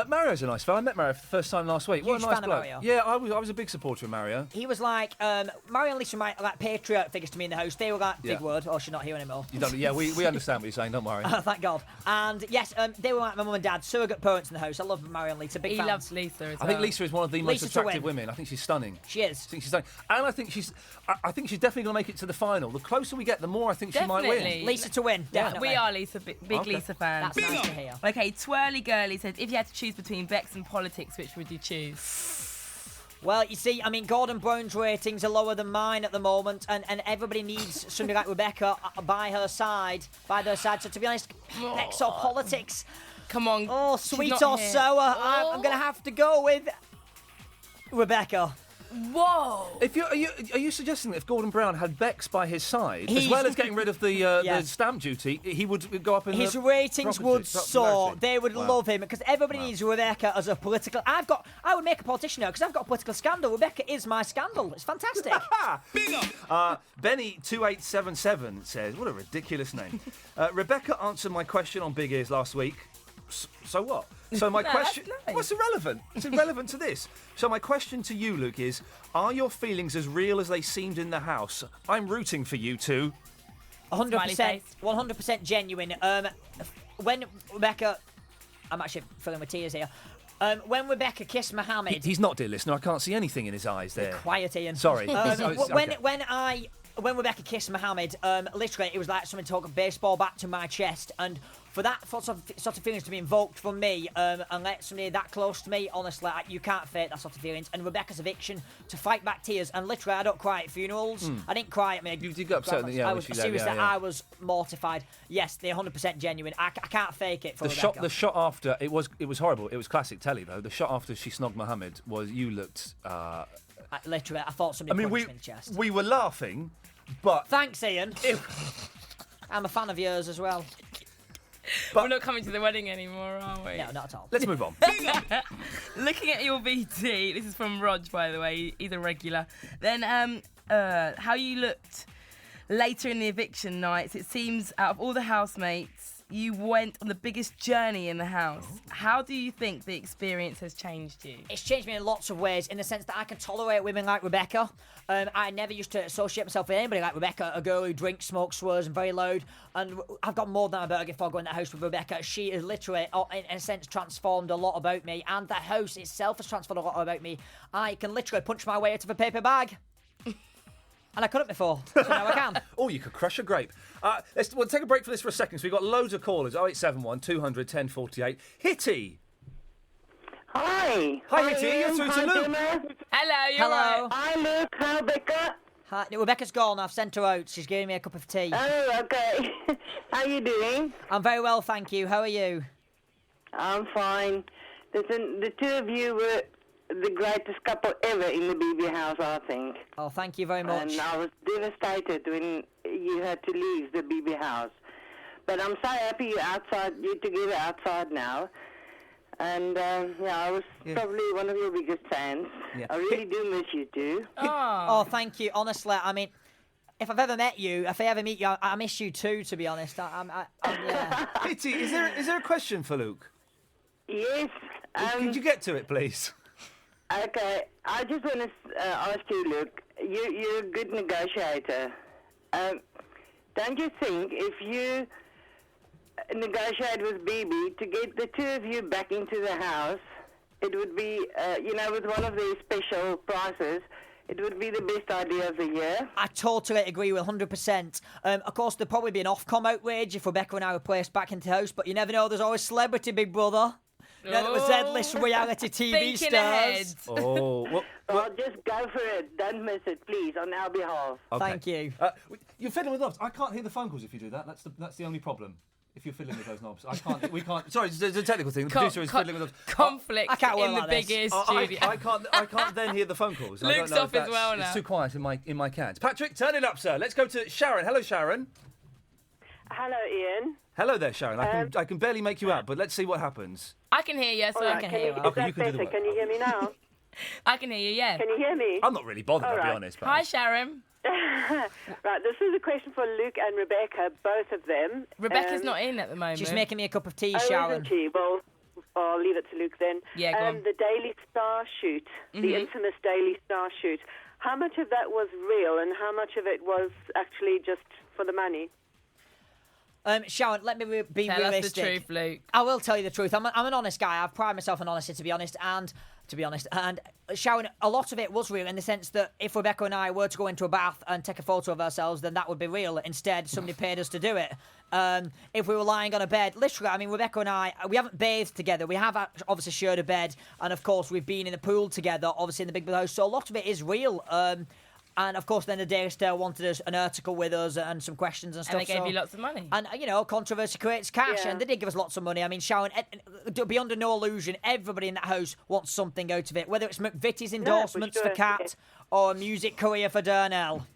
Mario's a nice fella. I met Mario for the first time last week. What a Huge nice fan of bloke. Mario. Yeah, I was a big supporter of Mario. He was like, Mario and Lisa were like patriot figures to me in the house. They were like, big Yeah. word. Oh, she's not here anymore. You don't, yeah, we understand what you're saying. Don't worry. Thank God. And yes, they were like my mum and dad, surrogate parents in the house. I love Mario and Lisa. Big He fans. loves Lisa as well. I think Lisa is one of the most Lisa to attractive win. women. I think she's stunning. She is. I think she's stunning, and I think she's definitely going to make it to the final. The closer we get, the more I think she might win. Definitely. Lisa to win. Definitely. We are Lisa, big Okay. Lisa fans. That's nice to hear. Okay, Twirly Girly says, if you had to choose between Bex and politics, which would you choose? Well, you see, I mean, Gordon Brown's ratings are lower than mine at the moment, and everybody needs somebody like Rebecca by their side. So, to be honest, Bex or politics. Come on. Oh, she's sweet not or here. sour. Oh. I'm going to have to go with Rebecca. Whoa! Are you suggesting that if Gordon Brown had Bex by his side, as He's- well as getting rid of the Yes. stamp duty, he would go up in His the ratings would soar. popularity? They would Wow. love him because everybody needs Rebecca as a political. I would make a politician now because I've got a political scandal. Rebecca is my scandal. It's fantastic. Benny2877 says, what a ridiculous name. Rebecca answered my question on Big Ears last week. So what? So my No, question... that's nice. What's irrelevant? It's irrelevant to this. So my question to you, Luke, is, are your feelings as real as they seemed in the house? I'm rooting for you two. 100%, 100% genuine. When Rebecca, I'm actually filling with tears here. When Rebecca kissed Mohammed, He's not, dear listener. I can't see anything in his eyes there. quiet, Ian. Sorry. When Rebecca kissed Mohammed, literally it was like someone took a baseball bat to my chest, and for that sort of feelings to be invoked from me and let somebody that close to me, honestly, you can't fake that sort of feelings. And Rebecca's eviction to fight back tears, and literally I don't cry at funerals. I didn't cry at me. You did get upset, yeah, I when was she died, seriously, yeah. I was mortified. Yes, they're 100% genuine. I can't fake it for Rebecca. The shot after it was horrible. It was classic telly though. The shot after she snogged Mohammed was you looked. Literally, I thought somebody punched me in the chest. We were laughing, but Thanks, Ian. I'm a fan of yours as well. We're not coming to the wedding anymore, are we? No, not at all. Let's move on. Looking at your VT, this is from Rog, by the way, he's a regular. Then, how you looked later in the eviction nights, it seems out of all the housemates, you went on the biggest journey in the house. How do you think the experience has changed you? It's changed me in lots of ways, in the sense that I can tolerate women like Rebecca. I never used to associate myself with anybody like Rebecca, a girl who drinks, smokes, swears, and very loud. And I've got more than a burger before going to the house with Rebecca. She has literally, in a sense, transformed a lot about me, and the house itself has transformed a lot about me. I can literally punch my way out of a paper bag. And I couldn't before, so now I can. Oh, you could crush a grape. We'll take a break for this for a second. So we've got loads of callers. 0871 200 1048. Hitty. Hi. Hi, Hitty. You're through to Luke. Hello, you're Hello. right. Hi, Luke. Hi, Rebecca. Hi, Rebecca's gone. I've sent her out. She's giving me a cup of tea. Oh, okay. How you doing? I'm very well, thank you. How are you? I'm fine. Listen, the two of you were the greatest couple ever in the BB house, I think. Oh, thank you very much. And I was devastated when you had to leave the BB house. But I'm so happy you're together outside now. And, I was probably one of your biggest fans. Yeah. I really do miss you too. Oh, thank you. Honestly, I mean, if I've ever met you, if I ever meet you, I miss you too, to be honest. Yeah. Kitty, is there a question for Luke? Yes. Could you get to it, please? Okay, I just want to ask you, Luke, you're a good negotiator. Don't you think if you negotiate with BB to get the two of you back into the house, it would be, with one of these special prices, it would be the best idea of the year? I totally agree with 100%. Of course, there'd probably be an Ofcom outrage if Rebecca and I were placed back into the house, but you never know, there's always celebrity, Big Brother. You know, there was Z-list reality TV stars. Oh, well, just go for it. Don't miss it, please, on our behalf. Okay. Thank you. You're fiddling with knobs. I can't hear the phone calls if you do that. That's the only problem. If you're fiddling with those knobs, we can't. Sorry, there's a technical thing. The producer is fiddling with knobs. Conflict I can't in work the like this. biggest studio. I can't then hear the phone calls. I don't Luke's know off if as well now. It's too quiet in my cans. Patrick, turn it up, sir. Let's go to Sharon. Hello, Sharon. Hello, Ian. Hello there, Sharon. I can barely make you out, but let's see what happens. I can hear you, so All right, I can hear you. Okay, you can do the work. Can you hear me now? I can hear you, yeah. Can you hear me? I'm not really bothered, All I'll be right. honest. But Hi, Sharon. Right, this is a question for Luke and Rebecca, both of them. Rebecca's not in at the moment. She's making me a cup of tea, Oh, Sharon. isn't she? Well, I'll leave it to Luke then. Yeah, go on. The Daily Star shoot, the infamous Daily Star shoot. How much of that was real and how much of it was actually just for the money? Sharon, let me be Tell realistic. us the truth, Luke. I will tell you the truth. I'm an honest guy. I pride myself on honesty, to be honest. And Sharon, a lot of it was real in the sense that if Rebecca and I were to go into a bath and take a photo of ourselves, then that would be real. Instead, somebody paid us to do it. If we were lying on a bed, literally, I mean, Rebecca and I, we haven't bathed together. We have obviously shared a bed, and of course, we've been in the pool together, obviously in the Big Brother house. So a lot of it is real. And of course, then the Daily Star wanted us an article with us and some questions and stuff. And they gave you lots of money. And controversy creates cash, and they did give us lots of money. I mean, Sharon, be under no illusion, everybody in that house wants something out of it, whether it's McVitie's endorsements for Kat or a music career for Darnell.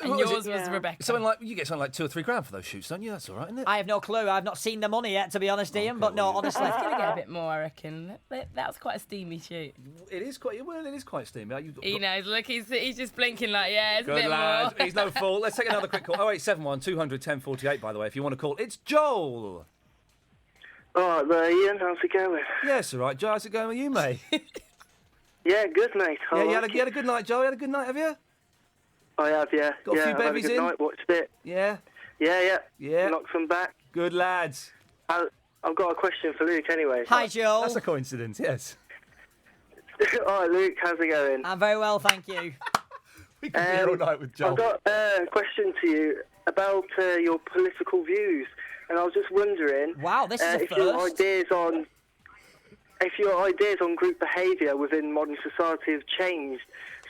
And yours was Rebecca. You get something like $2 or $3 grand for those shoots, don't you? That's all right, isn't it? I have no clue. I've not seen the money yet, to be honest, Ian. But no, honestly, It's going to get a bit more, I reckon. That was quite a steamy shoot. It is quite steamy. He knows. Look, he's just blinking like, yeah, it's a Good bit lad. more. He's no fool. Let's take another quick call. 0871 200 1048, by the way, if you want to call. It's Joel. All right there, Ian. How's it going? Yes, all right. Joel, how's it going with you, mate? Yeah, good, mate. Yeah, you had a good night, Joel. You had a good night, have you? I have, yeah. Got a few I've had a bevies good in? night, watched it. Yeah? Yeah. Yeah. Knocked them back. Good lads. I've got a question for Luke anyway. Hi, Joel. That's a coincidence, yes. All right, Luke, how's it going? I'm very well, thank you. We can be here all night with Joel. I've got a question to you about your political views, and I was just wondering... Wow, this is a if first. your ideas on group behaviour within modern society have changed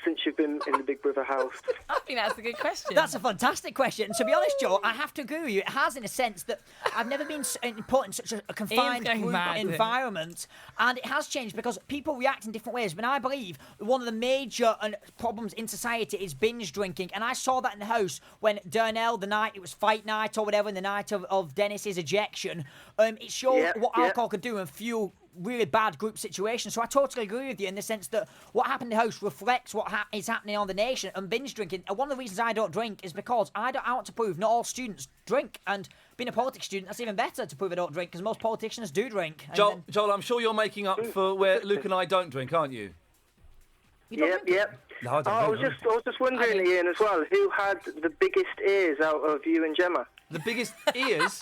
since you've been in the Big Brother house? I think that's a good question. That's a fantastic question. And to be honest, Joe, I have to agree with you. It has, in a sense, that I've never been put in such a confined group environment. And it has changed because people react in different ways. But I believe one of the major problems in society is binge drinking. And I saw that in the house when Darnell, the night, it was fight night or whatever, in the night of Dennis's ejection. It showed what alcohol could do and fuel really bad group situations. So I totally agree with you in the sense that what happened in the house reflects what is happening on the nation. And binge drinking, and one of the reasons I don't drink is because I want to prove not all students drink. And being a politics student, that's even better to prove I don't drink because most politicians do drink. Joel, I'm sure you're making up for where Luke and I don't drink, aren't you? Yep. No, I don't I was just wondering, Ian, as well, who had the biggest ears out of you and Gemma? The biggest ears?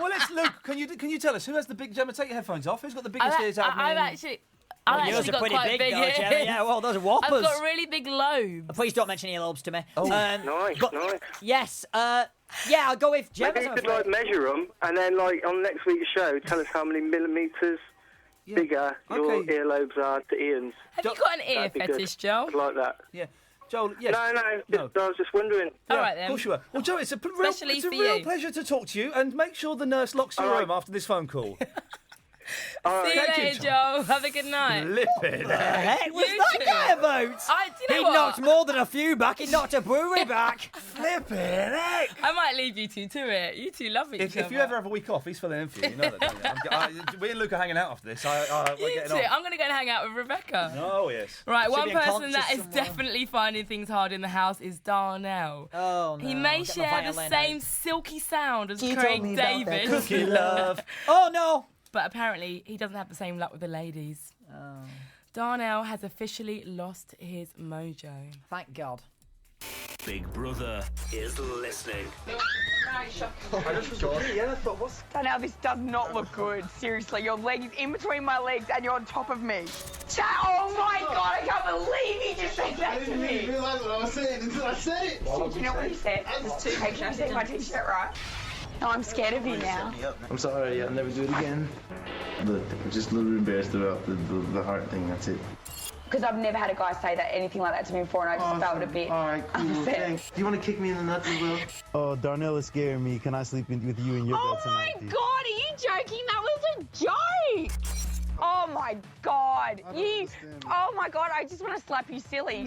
Well, Luke, can you tell us who has the big... Gemma, take your headphones off. Who's got the biggest ears out of me? I've actually got pretty quite big, though, ears. Gemma. Yeah, well, those are whoppers. I've got really big lobes. Please don't mention earlobes to me. Oh, nice. Yes, yeah, I'll go with Gemma. Maybe you could measure them, and then on next week's show, tell us how many millimetres bigger your earlobes are to Ian's. Have you got an ear fetish, Joel? I'd like that. Yeah. Joel, yes. No. I was just wondering. All right, then. Of course you were. Well, Joel, it's a real pleasure to talk to you, and make sure the nurse locks your room after this phone call. See you later, Joe. Have a good night. Flipping What the heck was You that too. guy about? You know He what? knocked more than a few back. He knocked a brewery back. Flipping heck. I might leave you two to it. You two love each other. If you ever have a week off, he's filling in for you. You know that, don't you? We and Luke are hanging out after this. We're You getting two. on. I'm going to go and hang out with Rebecca. Oh, yes. Right, Should one be person unconscious that is somewhere. definitely finding things hard in the house is Darnell. Oh, no. He may Get my share the violin same out. silky sound as You told Craig me about that David. cookie love. Oh, no. But apparently, he doesn't have the same luck with the ladies. Oh. Darnell has officially lost his mojo. Thank God. Big Brother is listening. Darnell, this does not look good. Seriously, your leg is in between my legs and you're on top of me. Oh my God, I can't believe he just said that to me. I didn't realise what I was saying until I said it. Do you know what he said? There's two pictures. I said my t-shirt, right? No, I'm scared of you now. I'm sorry, I'll never do it again. Look, I'm just a little embarrassed about the heart thing, that's it. Because I've never had a guy say that anything like that to me before, and I just felt a bit upset. Thanks. Do you want to kick me in the nuts as well? Oh, Darnell is scaring me. Can I sleep with you in your Oh bed my tonight? dude? God, are you joking? That was a joke. Oh my God. Oh my God, I just want to slap you silly.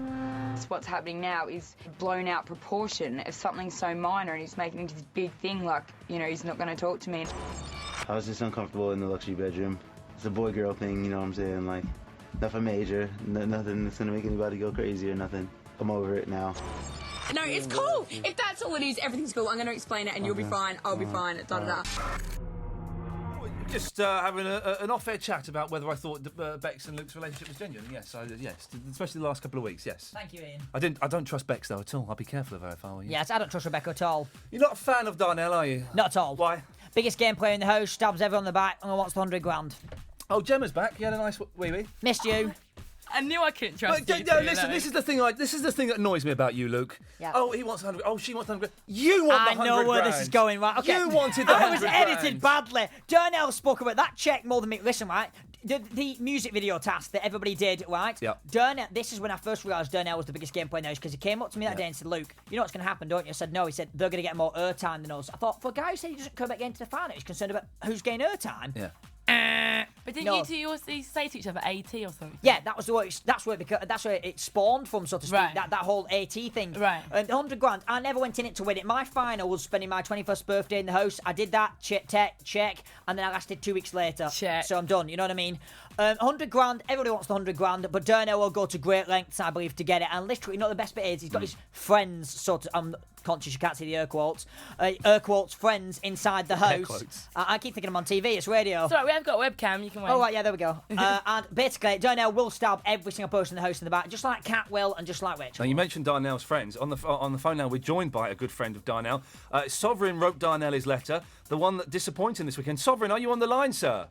What's happening now is blown out proportion of something so minor, and he's making it into this big thing like, you know, he's not going to talk to me. I was just uncomfortable in the luxury bedroom. It's a boy-girl thing, you know what I'm saying? Like, nothing major, nothing that's gonna make anybody go crazy or nothing. I'm over it now. No, it's cool. If that's all it is, everything's cool. I'm going to explain it, and you'll be fine. I'll be fine. Da-da-da. Just having an off-air chat about whether I thought Bex and Luke's relationship was genuine. Yes, yes, especially the last couple of weeks. Yes. Thank you, Ian. I don't trust Bex though at all. I'll be careful of her if I were you. Yes, I don't trust Rebecca at all. You're not a fan of Darnell, are you? Not at all. Why? Biggest game player in the house, stabs everyone on the back, and wants the 100 grand. Oh, Gemma's back. You had a nice wee-wee. Missed you. I knew I couldn't trust you. No, listen. This is the thing. This is the thing that annoys me about you, Luke. Yeah. Oh, he wants 100. Oh, she wants 100. You want the 100 I know where this grand. is going, right? Okay. You wanted the I was 100 edited grand. badly. Darnell spoke about that check more than me. Listen, right? The music video task that everybody did, right? Yeah. Darnell, this is when I first realised Darnell was the biggest game player in the house, because he came up to me that day and said, Luke, you know what's going to happen, don't you? I said, no. He said, they're going to get more airtime than us. I thought, for a guy who said he doesn't come back into the final, he's concerned about who's getting airtime. Yeah. But didn't No. you two also say to each other AT or something? Yeah, that's where it spawned from, so to speak. Right. That whole AT thing. Right. And 100 grand. I never went in it to win it. My final was spending my 21st birthday in the house. I did that check, and then I lasted 2 weeks later. Check. So I'm done. You know what I mean? 100 grand. Everybody wants the 100 grand, but Darnell will go to great lengths, I believe, to get it. And literally, you know, the best bit is he's got his friends. Sort of. I'm conscious you can't see the air quotes. Air quotes friends inside the house. quotes. I keep thinking I'm on TV. It's radio. Sorry, we have got a webcam. You can wait. Oh, right, yeah, there we go. And basically, Darnell will stab every single person in the house in the back, just like Cat will and just like Rich. Now, you mentioned Darnell's friends. On the phone now, we're joined by a good friend of Darnell. Sovereign wrote Darnell his letter, the one that disappointed him this weekend. Sovereign, are you on the line, sir?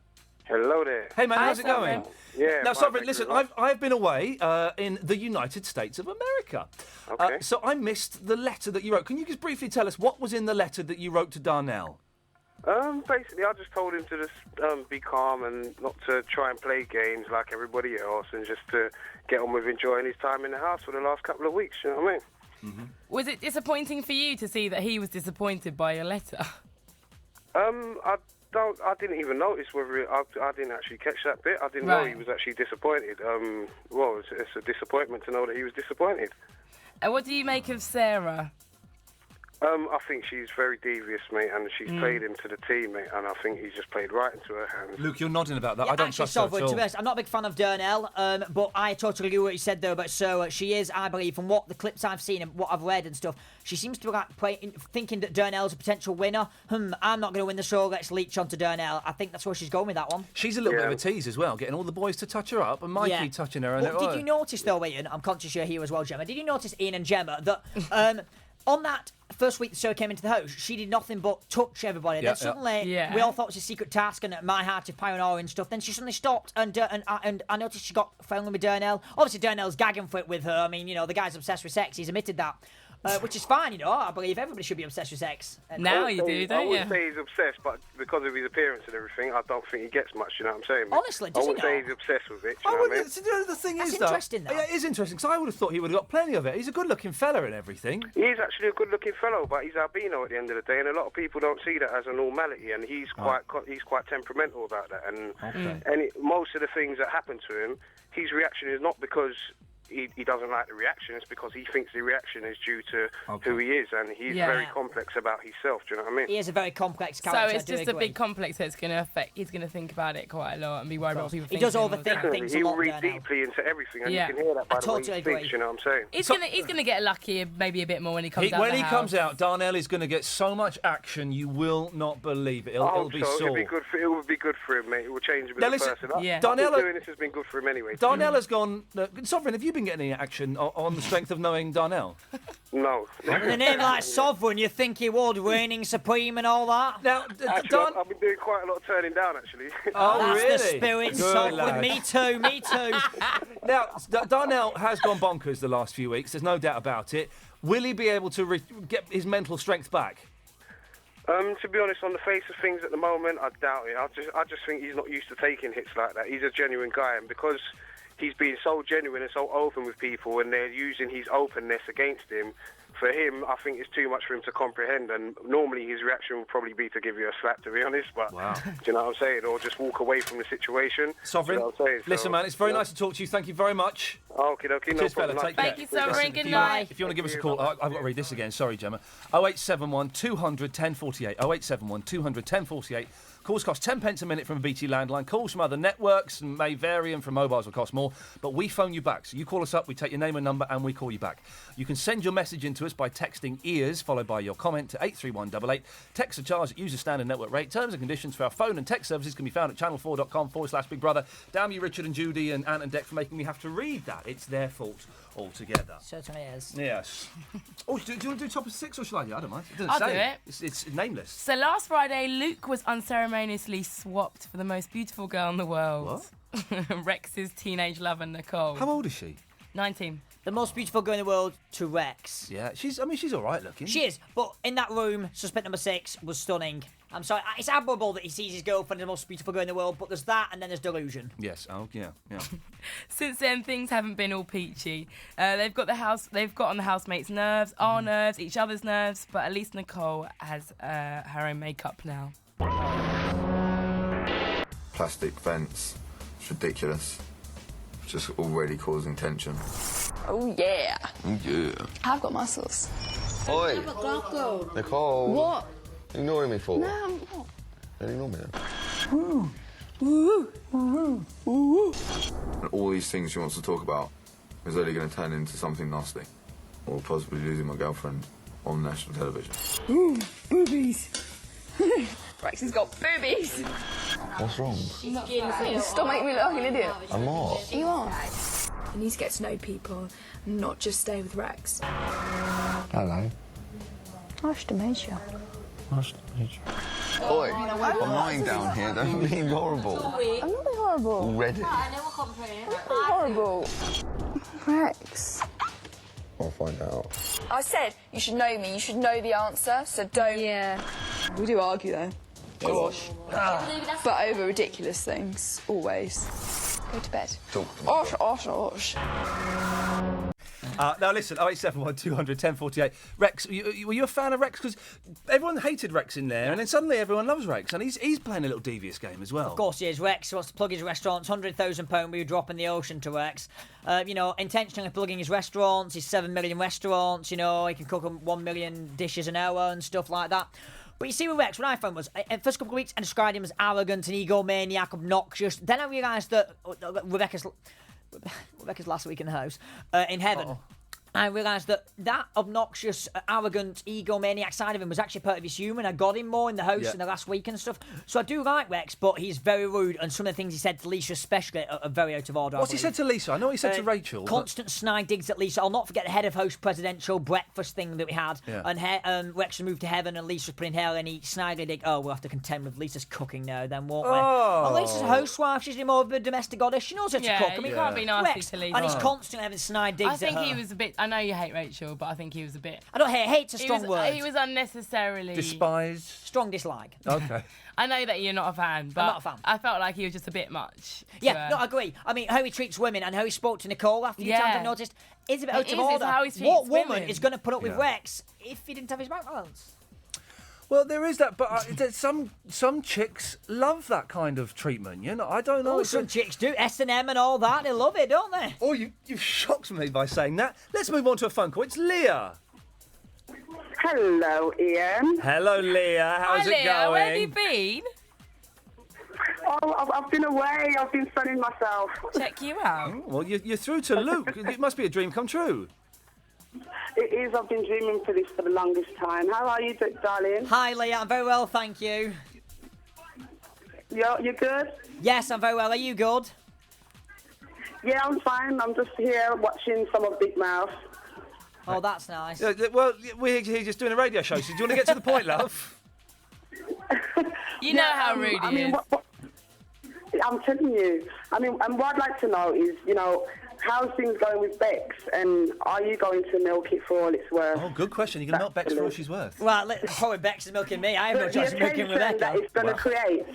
Hello there. Hey, man, Hi, how's it Sovereign. going? Yeah. Now, fine, Sovereign, thank listen, you very much. I've been away in the United States of America. Okay. So I missed the letter that you wrote. Can you just briefly tell us what was in the letter that you wrote to Darnell? Basically, I just told him to just be calm and not to try and play games like everybody else, and just to get on with enjoying his time in the house for the last couple of weeks. You know what I mean? Was it disappointing for you to see that he was disappointed by your letter? I didn't even notice whether I didn't actually catch that bit. I didn't know Right. he was actually disappointed. Well, it's a disappointment to know that he was disappointed. And what do you make of Sarah? I think she's very devious, mate, and she's played him to the T, mate, and I think he's just played right into her hands. Luke, you're nodding about that. Yeah, I don't actually, trust her at Sovereign, all. to be honest, I'm not a big fan of Darnell, but I totally agree with what you said there about Sarah. She is, I believe, from what the clips I've seen and what I've read and stuff, she seems to be like thinking that Darnell's a potential winner. I'm not going to win the show, let's leech on to Darnell. I think that's where she's going with that one. She's a little bit of a tease as well, getting all the boys to touch her up, and Mikey touching her. And But did you notice, though, Ian, I'm conscious you're here as well, Gemma, did you notice, Ian and Gemma, that on that first week the show came into the house, she did nothing but touch everybody. Yeah, Then suddenly, yeah. we all thought it was a secret task and my heart of paranoia and stuff. Then she suddenly stopped, and I noticed she got friendly with Darnell. Obviously, Darnell's gagging for it with her. I mean, you know, the guy's obsessed with sex. He's admitted that. Which is fine, you know. I believe everybody should be obsessed with sex. Now you do, don't you? I wouldn't say he's obsessed, but because of his appearance and everything, I don't think he gets much, you know what I'm saying? Honestly, does I he wouldn't say not? he's obsessed with it, you know what I mean? The thing That's is, though, interesting, though. Yeah, it is interesting, because I would have thought he would have got plenty of it. He's a good-looking fella and everything. He is actually a good-looking fellow, but he's albino at the end of the day, and a lot of people don't see that as a normality, and he's quite temperamental about that. And most of the things that happen to him, his reaction is not because he doesn't like the reaction, it's because he thinks the reaction is due to who he is, and he's very complex about himself, do you know what I mean? He is a very complex character. So it's just a big complex that's going to affect, he's going to think about it quite a lot and be worried about what people think. He does overthink things a lot. He'll read deeply into everything, and you can hear that by the way he speaks, you know what I'm saying? He's going to get lucky maybe a bit more when he comes out When the he house. comes out, Darnell is going to get so much action, you will not believe it. It'll be so. sore. It would be good for him, mate. It will change him Now as a listen, person. Darnell, doing this has been good for him anyway. Darnell has gone... Sovereign, have you been getting any action on the strength of knowing Darnell? No. With a name like Sovereign, you think he would, reigning supreme and all that? Now, Actually, I've been doing quite a lot of turning down, actually. Oh, That's really? the spirit, Good Sovereign. lad. Me too, me too. Now, Darnell has gone bonkers the last few weeks. There's no doubt about it. Will he be able to get his mental strength back? To be honest, on the face of things at the moment, I doubt it. I just think he's not used to taking hits like that. He's a genuine guy, and because he's been so genuine and so open with people, and they're using his openness against him, for him, I think it's too much for him to comprehend, and normally his reaction would probably be to give you a slap, to be honest, but do you know what I'm saying? Or just walk away from the situation. Sovereign, Do you know what I'm saying? listen, man, it's very nice to talk to you. Thank you very much. Okay, no Cheers, problem. fella. Take care. Thank you, Sovereign. Listen, Good night. If you want to give us a call, I've got to read this again. Sorry, Gemma. 0871 200 1048. 0871 200 1048. Calls cost 10 pence a minute from a BT landline. Calls from other networks may vary, and from mobiles will cost more. But we phone you back. So you call us up, we take your name and number, and we call you back. You can send your message in to us by texting EARS, followed by your comment to 83188. Texts are charged at user standard network rate. Terms and conditions for our phone and text services can be found at channel4.com/Big Brother. Damn you, Richard and Judy and Ant and Dec, for making me have to read that. It's their fault altogether. Certainly is. Yes. Oh, do you want to do top of six, or shall I? I don't mind. It doesn't I'll say. do it. It's nameless. So last Friday, Luke was unceremoniously swapped for the most beautiful girl in the world. What? Rex's teenage lover, Nicole. How old is she? 19. The most beautiful girl in the world to Rex. Yeah, she's all right looking. She is, but in that room, suspect number 6 was stunning. I'm sorry, it's admirable that he sees his girlfriend as the most beautiful girl in the world, but there's that, and then there's delusion. Yes, yeah. Since then, things haven't been all peachy. They've got on the housemates' nerves, our nerves, each other's nerves, but at least Nicole has her own makeup now. Plastic fence. It's ridiculous. It's just already causing tension. Oh, yeah. Oh, yeah. I've got muscles. Oi! Nicole! What? Ignoring me for? No, I'm not. Don't ignore me then. Ooh. Ooh. Ooh. Ooh. And all these things she wants to talk about is only going to turn into something nasty. Or possibly losing my girlfriend on national television. Ooh, boobies. Rex has got boobies. What's wrong? Stop making me look like an idiot. I'm not. You are. You need to get to know people, not just stay with Rex. Hello. Nice to meet you. Nice to meet you. Oi, I'm lying down here. Don't be horrible. I'm not being horrible. Already. I'm not being horrible. Rex. I'll find out. I said you should know me. You should know the answer, so don't... Yeah. We do argue, though. Gosh. But over ridiculous things, always. Go to bed. Osh. Now listen, 0871 200 1048. Rex, were you a fan of Rex? Because everyone hated Rex in there, and then suddenly everyone loves Rex, and he's playing a little devious game as well. Of course he is. Rex wants to plug his restaurants, £100,000 we drop in the ocean to Rex. Intentionally plugging his restaurants, his 7 million restaurants, he can cook 1 million dishes an hour and stuff like that. But you see with Rex, what I found was, in the first couple of weeks, I described him as arrogant and egomaniac, obnoxious. Then I realised that Rebecca's last week in the house, in heaven. Uh-oh. I realised that obnoxious, arrogant, egomaniac side of him was actually part of his humour, and I got him more in the house in the last week and stuff. So I do like Rex, but he's very rude, and some of the things he said to Lisa especially are very out of order. What's he said to Lisa? I know he said to Rachel. Constant snide digs at Lisa. I'll not forget the head of host presidential breakfast thing that we had. Yeah. And Rex was moved to heaven, and Lisa was putting hell, and he snidely dig, we'll have to contend with Lisa's cooking now, then, won't we? Oh, Lisa's a housewife. She's more of a domestic goddess. She knows how to cook. I mean, you can't be nasty to Lisa. And he's constantly having snide digs at her. I think he was a bit... I know you hate Rachel, but I think he was a bit... I don't hate. Hate's a strong word. He was unnecessarily... Despised? Strong dislike. Okay. I know that you're not a fan, but I'm not a fan. I felt like he was just a bit much. Yeah, no, I agree. I mean, how he treats women and how he spoke to Nicole after times I've noticed is a bit out of order. It's how he treats what woman women. is going to put up with Rex if he didn't have his bank balance? Well, there is that, but some chicks love that kind of treatment. You know, I don't know. Oh, some chicks do. S&M and all that. They love it, don't they? Oh, you've shocked me by saying that. Let's move on to a phone call. It's Leah. Hello, Ian. Hello, Leah. How's it going? Where have you been? Oh, I've been away. I've been sunning myself. Check you out. Oh, well, you're through to Luke. It must be a dream come true. It is. I've been dreaming for this for the longest time. How are you, darling? Hi, Leah. I'm very well, thank you. You're good? Yes, I'm very well. Are you good? Yeah, I'm fine. I'm just here watching some of Big Mouth. Oh, that's nice. Well, we're here just doing a radio show, so do you want to get to the point, love? You know how rude he is. I'm telling you. I mean, and what I'd like to know is, how's things going with Bex, and are you going to milk it for all it's worth? Oh, good question. You're going to milk Bex for all she's worth? Well, probably Bex is milking me. I have no choice of milking Rebecca. That it's going to create.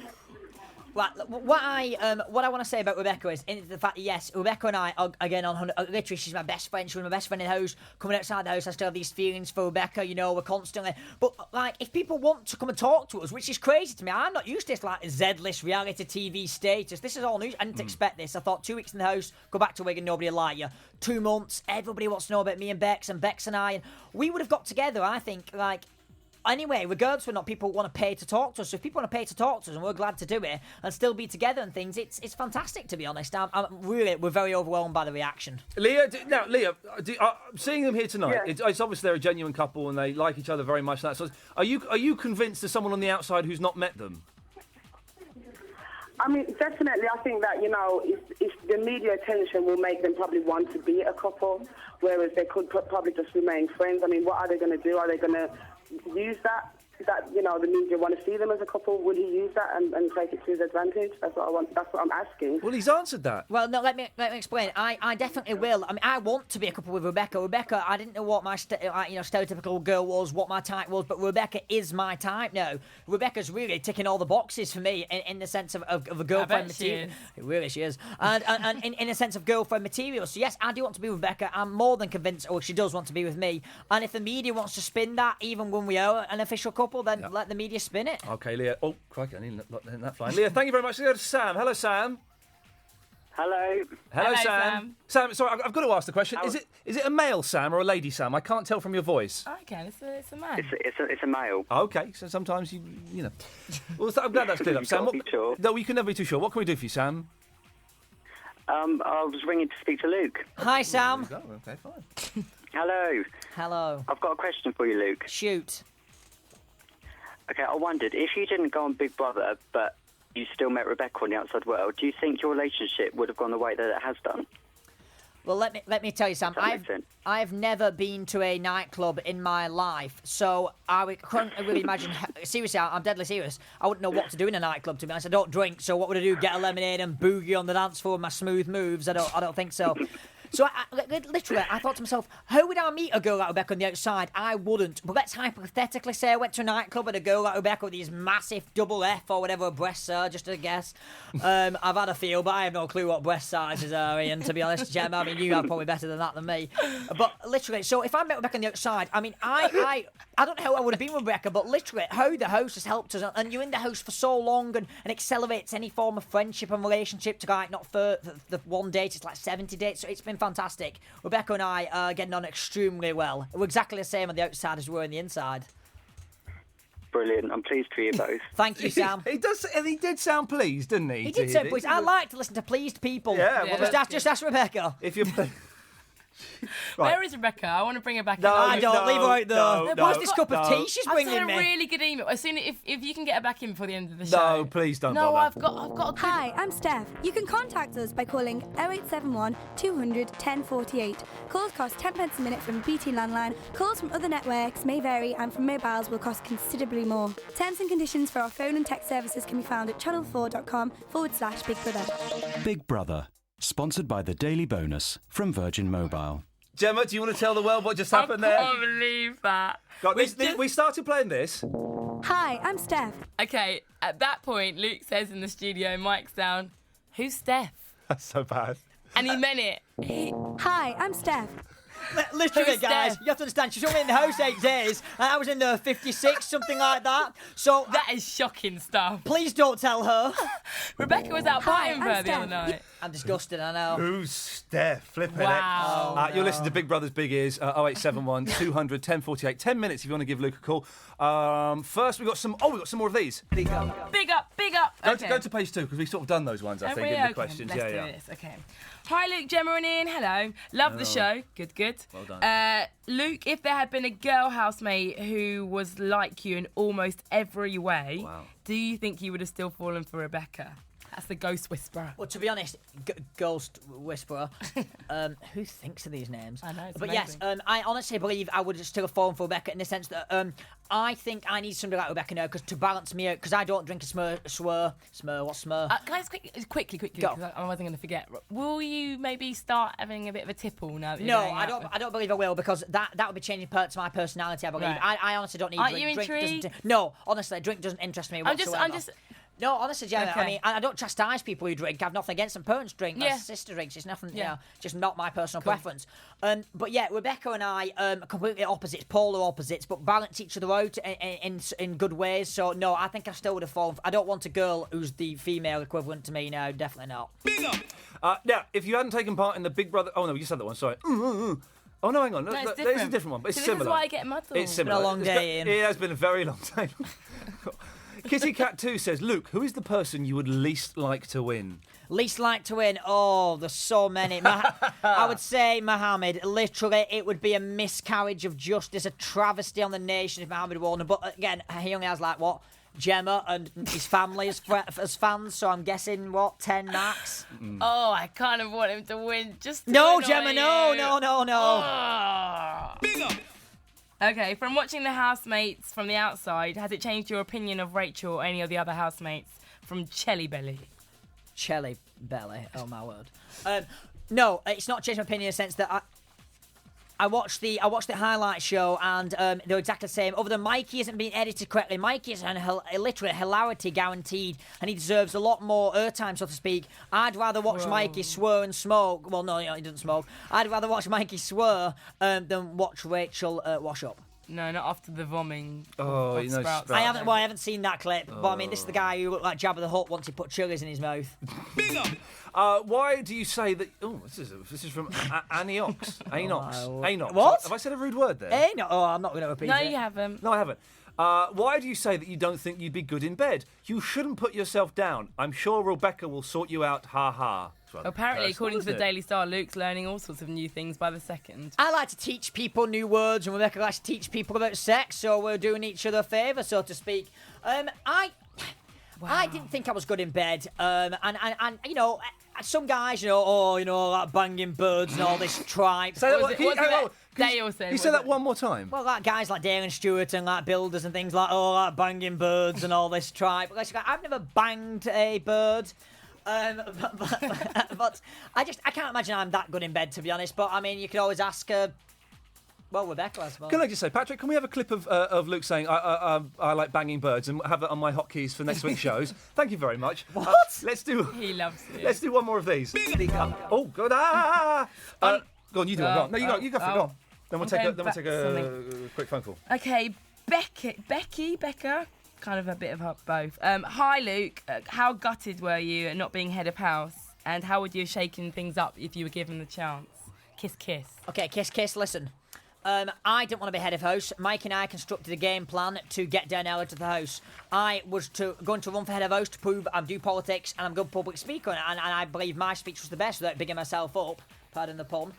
Well, what I want to say about Rebecca is the fact that, yes, Rebecca and I are again on literally she's my best friend. She was my best friend in the house. Coming outside the house, I still have these feelings for Rebecca. We're constantly. But like, if people want to come and talk to us, which is crazy to me, I'm not used to this like Z-list reality TV status. This is all new. I didn't expect this. I thought 2 weeks in the house, go back to Wigan, nobody will like you. 2 months, everybody wants to know about me and Bex and I, and we would have got together. I think like. Anyway, regardless whether or not people want to pay to talk to us, so if people want to pay to talk to us and we're glad to do it and still be together and things, it's fantastic, to be honest. We're very overwhelmed by the reaction. Leah, seeing them here tonight, it's obviously they're a genuine couple and they like each other very much. So are you convinced there's someone on the outside who's not met them? I mean, definitely, I think that, if the media attention will make them probably want to be a couple, whereas they could probably just remain friends. I mean, what are they going to do? Are they going to use that the media want to see them as a couple? Will he use that and take it to his advantage? That's what I want. That's what I'm asking. Well, he's answered that. Well, no, let me explain. I definitely will. I mean, I want to be a couple with Rebecca. Rebecca, I didn't know what my stereotypical girl was, what my type was, but Rebecca is my type now. Rebecca's really ticking all the boxes for me in the sense of a girlfriend material. Really, she is. And in a sense of girlfriend material. So yes, I do want to be with Rebecca. I'm more than convinced, she does want to be with me. And if the media wants to spin that, even when we are an official couple, then let the media spin it. Okay, Leah. Oh, crikey, I need that flying. Leah, thank you very much. Let's go to Sam. Hello, Sam. Hello. Hello, Sam. Sam, sorry, I've got to ask the question. Is it a male Sam or a lady Sam? I can't tell from your voice. Okay, it's a man. It's a male. Okay, so sometimes you know. Well, I'm glad that's cleared up, Sam. Sure. No, you can never be too sure. What can we do for you, Sam? I was ringing to speak to Luke. Hi, Sam. Okay, fine. Hello. Hello. I've got a question for you, Luke. Shoot. Okay, I wondered, if you didn't go on Big Brother, but you still met Rebecca on the outside world, do you think your relationship would have gone the way that it has done? Well, let me tell you, Sam. I've never been to a nightclub in my life, so I couldn't really imagine. Seriously, I'm deadly serious. I wouldn't know what to do in a nightclub. To be honest, I don't drink, so what would I do? Get a lemonade and boogie on the dance floor with my smooth moves? I don't think so. So literally, I thought to myself, how would I meet a girl like Rebecca on the outside? I wouldn't. But let's hypothetically say I went to a nightclub and a girl like Rebecca with these massive double F or whatever her breasts are, just to guess. I've had a feel, but I have no clue what breast sizes are, Ian, to be honest, Jem. I mean, you are probably better than that than me. But literally, so if I met Rebecca on the outside, I mean, I don't know how I would have been with Rebecca, but literally, how the house has helped us, and you're in the house for so long, and accelerates any form of friendship and relationship to like not for the one date, it's like 70 dates, so it's been fantastic. Rebecca and I are getting on extremely well. We're exactly the same on the outside as we were on the inside. Brilliant. I'm pleased for you both. Thank you, Sam. He did sound pleased, didn't he? He did sound pleased. I like to listen to pleased people. Yeah, well, just ask Rebecca. If you're... Right. Where is Rebecca? I want to bring her back. No, I don't. Leave her out there. What's this cup of tea she's bringing me? I've got a really good email. As soon if you can get her back in before the end of the show. No, please don't. No, bother. I've got a good... Hi, I'm Steph. You can contact us by calling 0871 200 1048. Calls cost 10 pence a minute from BT landline. Calls from other networks may vary, and from mobiles will cost considerably more. Terms and conditions for our phone and text services can be found at channel4.com/Big Brother. Big Brother, sponsored by the Daily Bonus from Virgin Mobile. Gemma, do you want to tell the world what just happened there? I can't believe that. God, we started playing this. Hi, I'm Steph. Okay, at that point, Luke says in the studio, mic's down, who's Steph? That's so bad. And he meant it. Hi, I'm Steph. Literally, Who's guys, Steph? you have to understand, she's only in the house 8 days, and I was in there 56, something like that. So that is shocking stuff. Please don't tell her. Rebecca was out Hi, partying I'm with her the Steph. other night. I'm disgusted, I know. Who's Steph? Flipping Wow. it. You're listening to Big Brother's Big Ears, 0871 200 1048. 10 minutes if you want to give Luke a call. First, we've got some more of these. Big up, big up. Go to page 2, because we've sort of done those ones, I think, in the questions. Let's do this. Okay. Hi, Luke, Gemma and Ian. Hello. Love the show. Good. Well done. Luke, if there had been a girl housemate who was like you in almost every way, do you think you would have still fallen for Rebecca? That's the ghost whisperer. Well, to be honest, ghost whisperer, who thinks of these names? I know, it's But amazing. yes, I honestly believe I would still have fallen for Rebecca in the sense that I think I need somebody like Rebecca now to balance me out, because I don't drink a smur. What's smur? Can I just quickly, Go. because I wasn't going to forget. Will you maybe start having a bit of a tipple now that you're No, going I out don't. with- I don't believe I will, because that would be changing parts of my personality. I believe. Right. I honestly don't need. Aren't drink. you Drink intrigued? doesn't. No, honestly, drink doesn't interest me whatsoever. No, honestly, Gemma, Okay. I mean, I don't chastise people who drink. I've nothing against them. Parents drink. My Yeah. sister drinks. It's nothing, Yeah. just not my personal Cool. preference. But yeah, Rebecca and I are completely opposites, polar opposites, but balance each other out in good ways. So no, I think I still would have fallen. I don't want a girl who's the female equivalent to me. No, definitely not. Now, if you hadn't taken part in the Big Brother... Oh, no, you said that one, sorry. Oh, no, hang on. No, it's There's a different. different one, but it's So similar. This is why I get muddled. It's similar. It's been a long day, Ian. It has been a very long day. Kitty Cat 2 says, Luke, who is the person you would least like to win? Least like to win? Oh, there's so many. I would say Mohammed. Literally, it would be a miscarriage of justice, a travesty on the nation if Mohammed won. But again, he only has Gemma and his family as fans, so I'm guessing 10 max. Oh, I kind of want him to win. Just to No, annoy Gemma, no. Oh. Okay, from watching the housemates from the outside, has it changed your opinion of Rachel or any of the other housemates? From Chelly Belly. Chelly Belly, oh my word. No, it's not changed my opinion in the sense that I watched the highlight show and they're exactly the same. Other than Mikey isn't being edited correctly. Mikey is literally hilarity guaranteed, and he deserves a lot more airtime, so to speak. I'd rather watch Mikey swear and smoke. Well, no, he doesn't smoke. I'd rather watch Mikey swear than watch Rachel wash up. No, not after the vomiting. Oh, of you know, Sprouts. I haven't seen that clip, but I mean, this is the guy who looked like Jabba the Hutt once he put chilies in his mouth. Why do you say that... Oh, this is from Aniox. Anox. What? Have I said a rude word there? Oh, I'm not going to repeat No, it. you haven't. No, I haven't. Why do you say that you don't think you'd be good in bed? You shouldn't put yourself down. I'm sure Rebecca will sort you out. Ha ha. Apparently, according to the Daily Star, Luke's learning all sorts of new things by the second. I like to teach people new words, and Rebecca likes to teach people about sex, so we're doing each other a favour, so to speak. I didn't think I was good in bed, and you know, some guys, like banging birds and all this tripe. Say that Dale you say that one more time. Well, like guys like Dale and Stewart and like builders and things like banging birds and all this tripe. I've never banged a bird. But I can't imagine I'm that good in bed, to be honest. But I mean, you could always ask Rebecca, I suppose. Can I just say, Patrick, can we have a clip of Luke saying I like banging birds and have that on my hotkeys for next week's shows? Thank you very much. What? Let's do. He loves it. Let's do one more of these. Oh, good. Go on, you do one. Go on. No, you go for it. Go on. Then we'll take a quick phone call. Okay, Becca. Kind of a bit of both. Hi, Luke. How gutted were you at not being head of house? And how would you have shaken things up if you were given the chance? Kiss, kiss. Okay, kiss, listen. I didn't want to be head of house. Mike and I constructed a game plan to get Darnell out of the house. I was going to run for head of house to prove I do politics and I'm a good public speaker, and I believe my speech was the best without bigging myself up. Pardon the pun.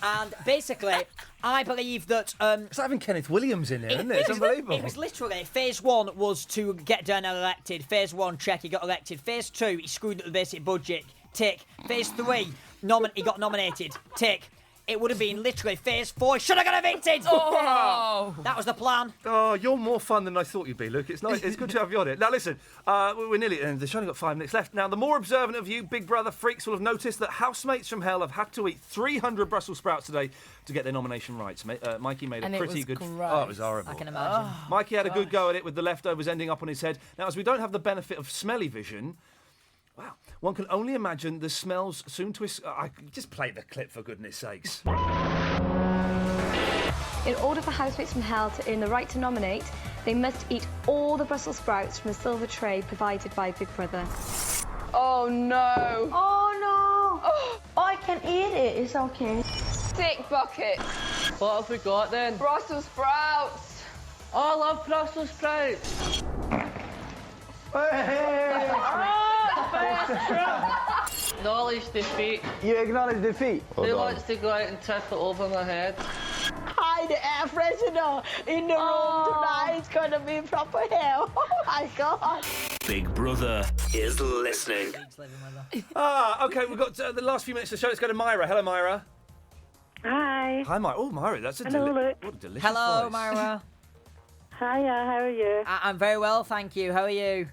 And basically, I believe that... it's like having Kenneth Williams in here, isn't it? It's unbelievable. It was literally, phase 1 was to get Darnell elected. Phase 1, check, he got elected. Phase 2, he screwed up the basic budget. Tick. Phase 3, he got nominated. Tick. it would have been literally phase 4. Should have got evicted. Oh. That was the plan. Oh, you're more fun than I thought you'd be, Luke. It's nice. It's good to have you on it. Now, listen, we're nearly at the end. They've only got 5 minutes left. Now, the more observant of you Big Brother freaks will have noticed that housemates from hell have had to eat 300 Brussels sprouts today to get their nomination rights. Mikey made a pretty good... Oh, it was horrible. I can imagine. Mikey had a good go at it with the leftovers ending up on his head. Now, as we don't have the benefit of smelly vision... Wow, one can only imagine the smells soon to... just play the clip, for goodness sakes. In order for housemates from hell to earn the right to nominate, they must eat all the Brussels sprouts from a silver tray provided by Big Brother. Oh no! Oh no! Oh, I can eat it, it's okay. Sick bucket. What have we got then? Brussels sprouts. Oh, I love Brussels sprouts. Acknowledge defeat. You acknowledge defeat? Who wants to go out and tip it over my head? Hi, the air freshener in the room tonight. It's gonna be proper hell. Oh my god. Big Brother is listening. OK, we've got the last few minutes of the show. Let's go to Myra. Hello, Myra. Hi. Hi, Myra. Oh, Myra, that's a Hello, Luke. what a delicious Hello, voice. Myra. Hiya, how are you? I'm very well, thank you. How are you?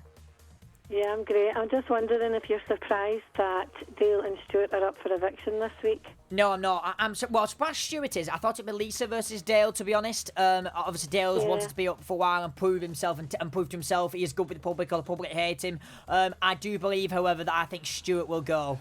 Yeah, I'm great. I'm just wondering if you're surprised that Dale and Stuart are up for eviction this week. No, I'm not. Well, surprised Stuart is. I thought it'd be Lisa versus Dale, to be honest. Obviously, Dale's wanted to be up for a while and prove himself and prove to himself he is good with the public, or the public hate him. I do believe, however, that I think Stuart will go.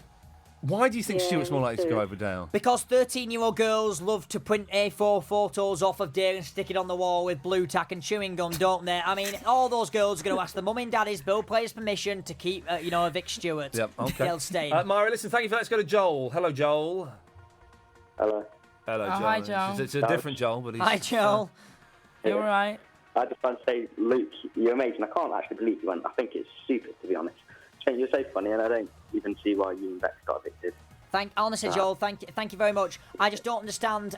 Why do you think Stuart's more likely to go over Dale? Because 13-year-old girls love to print A4 photos off of Dale and stick it on the wall with blue tack and chewing gum, don't they? I mean, all those girls are going to ask the mum and daddy's bill players permission to keep, evict Stuart. Yep, OK. Dale staying. Myra, listen, thank you for that. Let's go to Joel. Hello, Joel. Hello. Hello, Joel. Hi, Joel. It's a different Joel, but he's... Hi, Joel. You all right? I just want to say, Luke, you're amazing. I can't actually believe you went. I think it's stupid, to be honest. I think you're so funny, and I don't even see why you and Bex got evicted. Honestly, Joel, thank you very much. I just don't understand.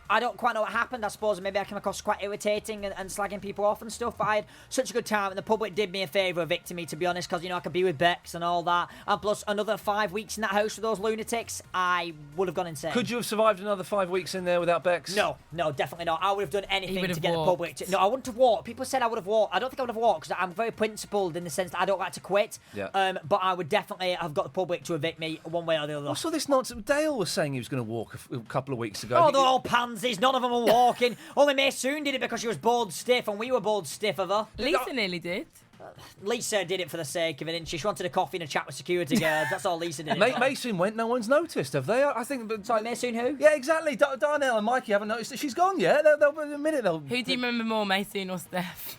I don't quite know what happened. I suppose maybe I came across quite irritating and slagging people off and stuff. But I had such a good time, and the public did me a favour evicting me, to be honest, because I could be with Bex and all that. And plus, another 5 weeks in that house with those lunatics, I would have gone insane. Could you have survived another 5 weeks in there without Bex? No, definitely not. I would have done anything to get the public to... No, I wouldn't have walked. People said I would have walked. I don't think I would have walked because I'm very principled in the sense that I don't like to quit. Yeah. But I would definitely have got the public to evict me one way or the other. What's all this nonsense? Dale was saying he was going to walk a couple of weeks ago. Oh, they're all pansies. None of them are walking. Only Maysoon did it because she was bored stiff, and we were bored stiff of her. Lisa nearly did. Lisa did it for the sake of it, didn't she? She wanted a coffee and a chat with security guards. That's all Lisa did. Maysoon went, no one's noticed, have they? I think... Sorry, Maysoon who? Yeah, exactly. Darnell and Mikey haven't noticed that she's gone yet. They'll in a minute, they'll... Who do you remember more, Maysoon or Steph?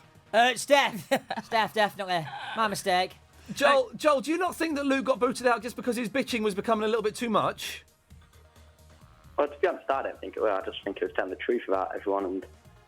Steph. Steph, definitely. My mistake. Joel, do you not think that Luke got booted out just because his bitching was becoming a little bit too much? Well, to be honest, I don't think it was. I just think it was telling the truth about everyone and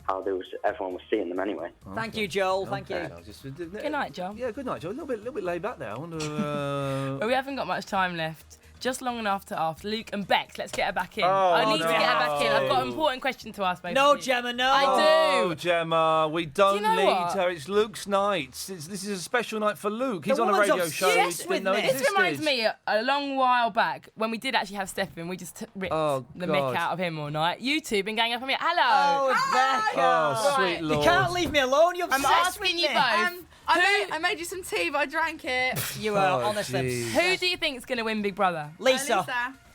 how everyone was seeing them anyway. Thank you, Joel. Thank you. Good night, Joel. Yeah, good night, Joel. A little bit laid back there. I wonder... Well, we haven't got much time left. Just long enough to ask Luke and Bex. Let's get her back in. Oh, I need to no. get her back in. I've got an important question to ask both No, of you. Gemma, no. I do. Oh, Gemma, we don't know need what? her. It's Luke's night. This is a special night for Luke. He's The on a woman's radio show. obsessed He with didn't know me. it This existed. reminds me a long while back when we did actually have Steph in. We just ripped the mick out of him all night. You two been going up on me. Hello. Oh, Becca. Oh, sweet Right. Lord. You can't leave me alone. You're I'm obsessed with asking me. you both. I made you some tea, but I drank it. You are honestly jeez. obsessed. Who do you think is going to win Big Brother? Lisa.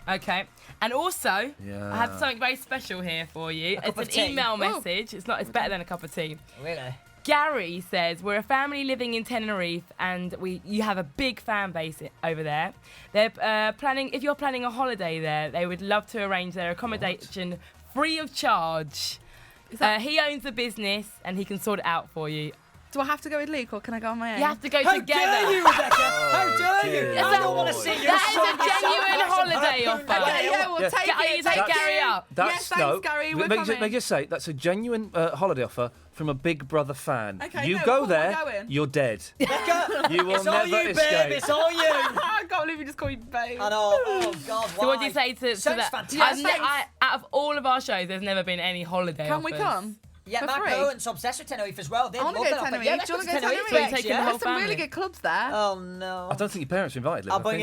Okay. And also, I Yeah. have something very special here for you. cup It's of an tea. email Oh. message. It's better than a cup of tea. Really? Gary says, we're a family living in Tenerife and you have a big fan base over there. They're planning, if you're planning a holiday there, they would love to arrange their accommodation free of charge. He owns the business and he can sort it out for you. Do I have to go with Luke or can I go on my own? You have to go How together. dare you, Rebecca? How dare you? I don't want to see you. That is a genuine holiday offer. Yeah, we'll take it. Take Thank Gary you. up. Yes, thanks, Gary. We're coming. May I just say, that's a genuine holiday offer from a Big Brother fan. Okay, you no, go what there, am I going? you're dead. Becca, You will it's all never you, escape. babe. It's all you. I can't believe you just called me babe. I know. Oh, God, why? So what do you say to Sounds that? fantastic. Out of all of our shows, there's never been any holiday Can we offers. come? Yeah, For my free? parents are obsessed with Tenerife as well. They I love want to that. go to Tenerife. Yeah, Do let's you go want to to go to Tenerife. Tenerife? Taking the whole There's some really family. good clubs there. Oh no! I don't think your parents are invited, Liv. I'll I bring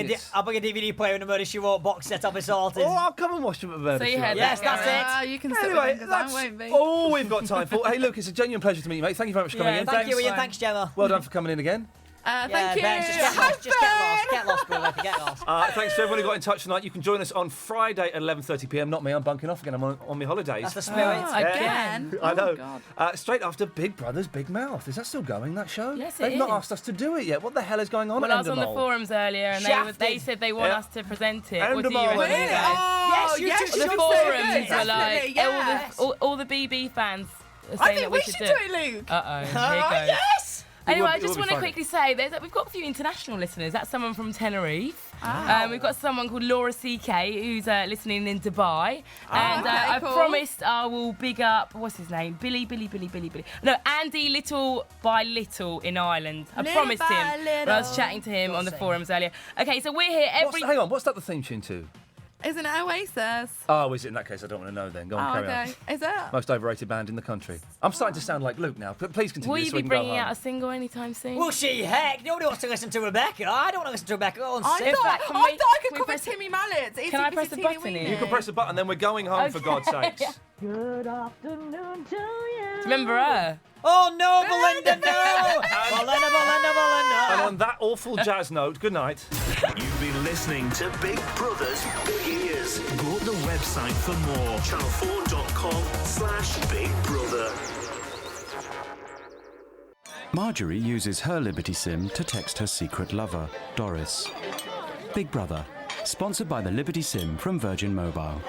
think a DVD player and a Murder She Wrote box set. I'll be sorted. Oh, I'll come and watch them at Murder So you She heard Wrote. Yes, that's it. Ah, you can sit with Anyway, them because I that's won't be. all we've got time for. Hey, look, it's a genuine pleasure to meet you, mate. Thank you very much for coming Yeah, in. Thank you, Thanks. Ian. Thanks, Gemma. Well done for coming in again. Thank you. Thanks. Just get lost. Just get lost. Get lost, brother. Get lost. Thanks to everyone who got in touch tonight. You can join us on Friday at 11:30 p.m. Not me, I'm bunking off again. I'm on my holidays. That's the spirit. Again? I know. Oh, God. Straight after Big Brother's Big Mouth. Is that still going, that show? Yes, it They've not is. asked us to do it yet. What the hell is going on Well, at I was on the Endemol? forums earlier, and they said they want us to present it. What do you Endemol. reckon, Really? guys? Oh, Yes, yes, you The should forums were Definitely, like, yes. all the BB fans are I saying think that we should should do do it, Luke. Uh-oh, here it goes. Yes. Anyway, will- I it just will be want to fun. quickly say that we've got a few international listeners. That's someone from Tenerife. Oh. We've got someone called Laura CK who's listening in Dubai. And okay, I cool. promised I will big up, what's his name? Billy. No, Andy Little by Little in Ireland. I Little promised him by when I was little. chatting to him on the forums earlier. Okay, so we're here every... Hang on, what's that the theme tune to? Isn't it Oasis? Oh, is it? In that case, I don't want to know then. Go on, Oh, carry on. okay. Is it? Most overrated band in the country. I'm starting to sound like Luke now. Please continue. Will you so be we can go bringing home. out a single anytime soon? Well, heck, nobody wants to listen to Rebecca. I don't want to listen to Rebecca. Oh, I sick. thought can I we- could we cover press- Timmy Mallet. Can I press the button here? You can press a button, then we're going home, for God's sakes. Good afternoon to you. Remember her? Oh no, Belinda, no! Belinda. And on that awful jazz note, good night. You've been listening to Big Brother's Big Ears. Go to the website for more. channel4.com/Big Brother. Marjorie uses her Liberty SIM to text her secret lover, Doris. Big Brother, sponsored by the Liberty SIM from Virgin Mobile.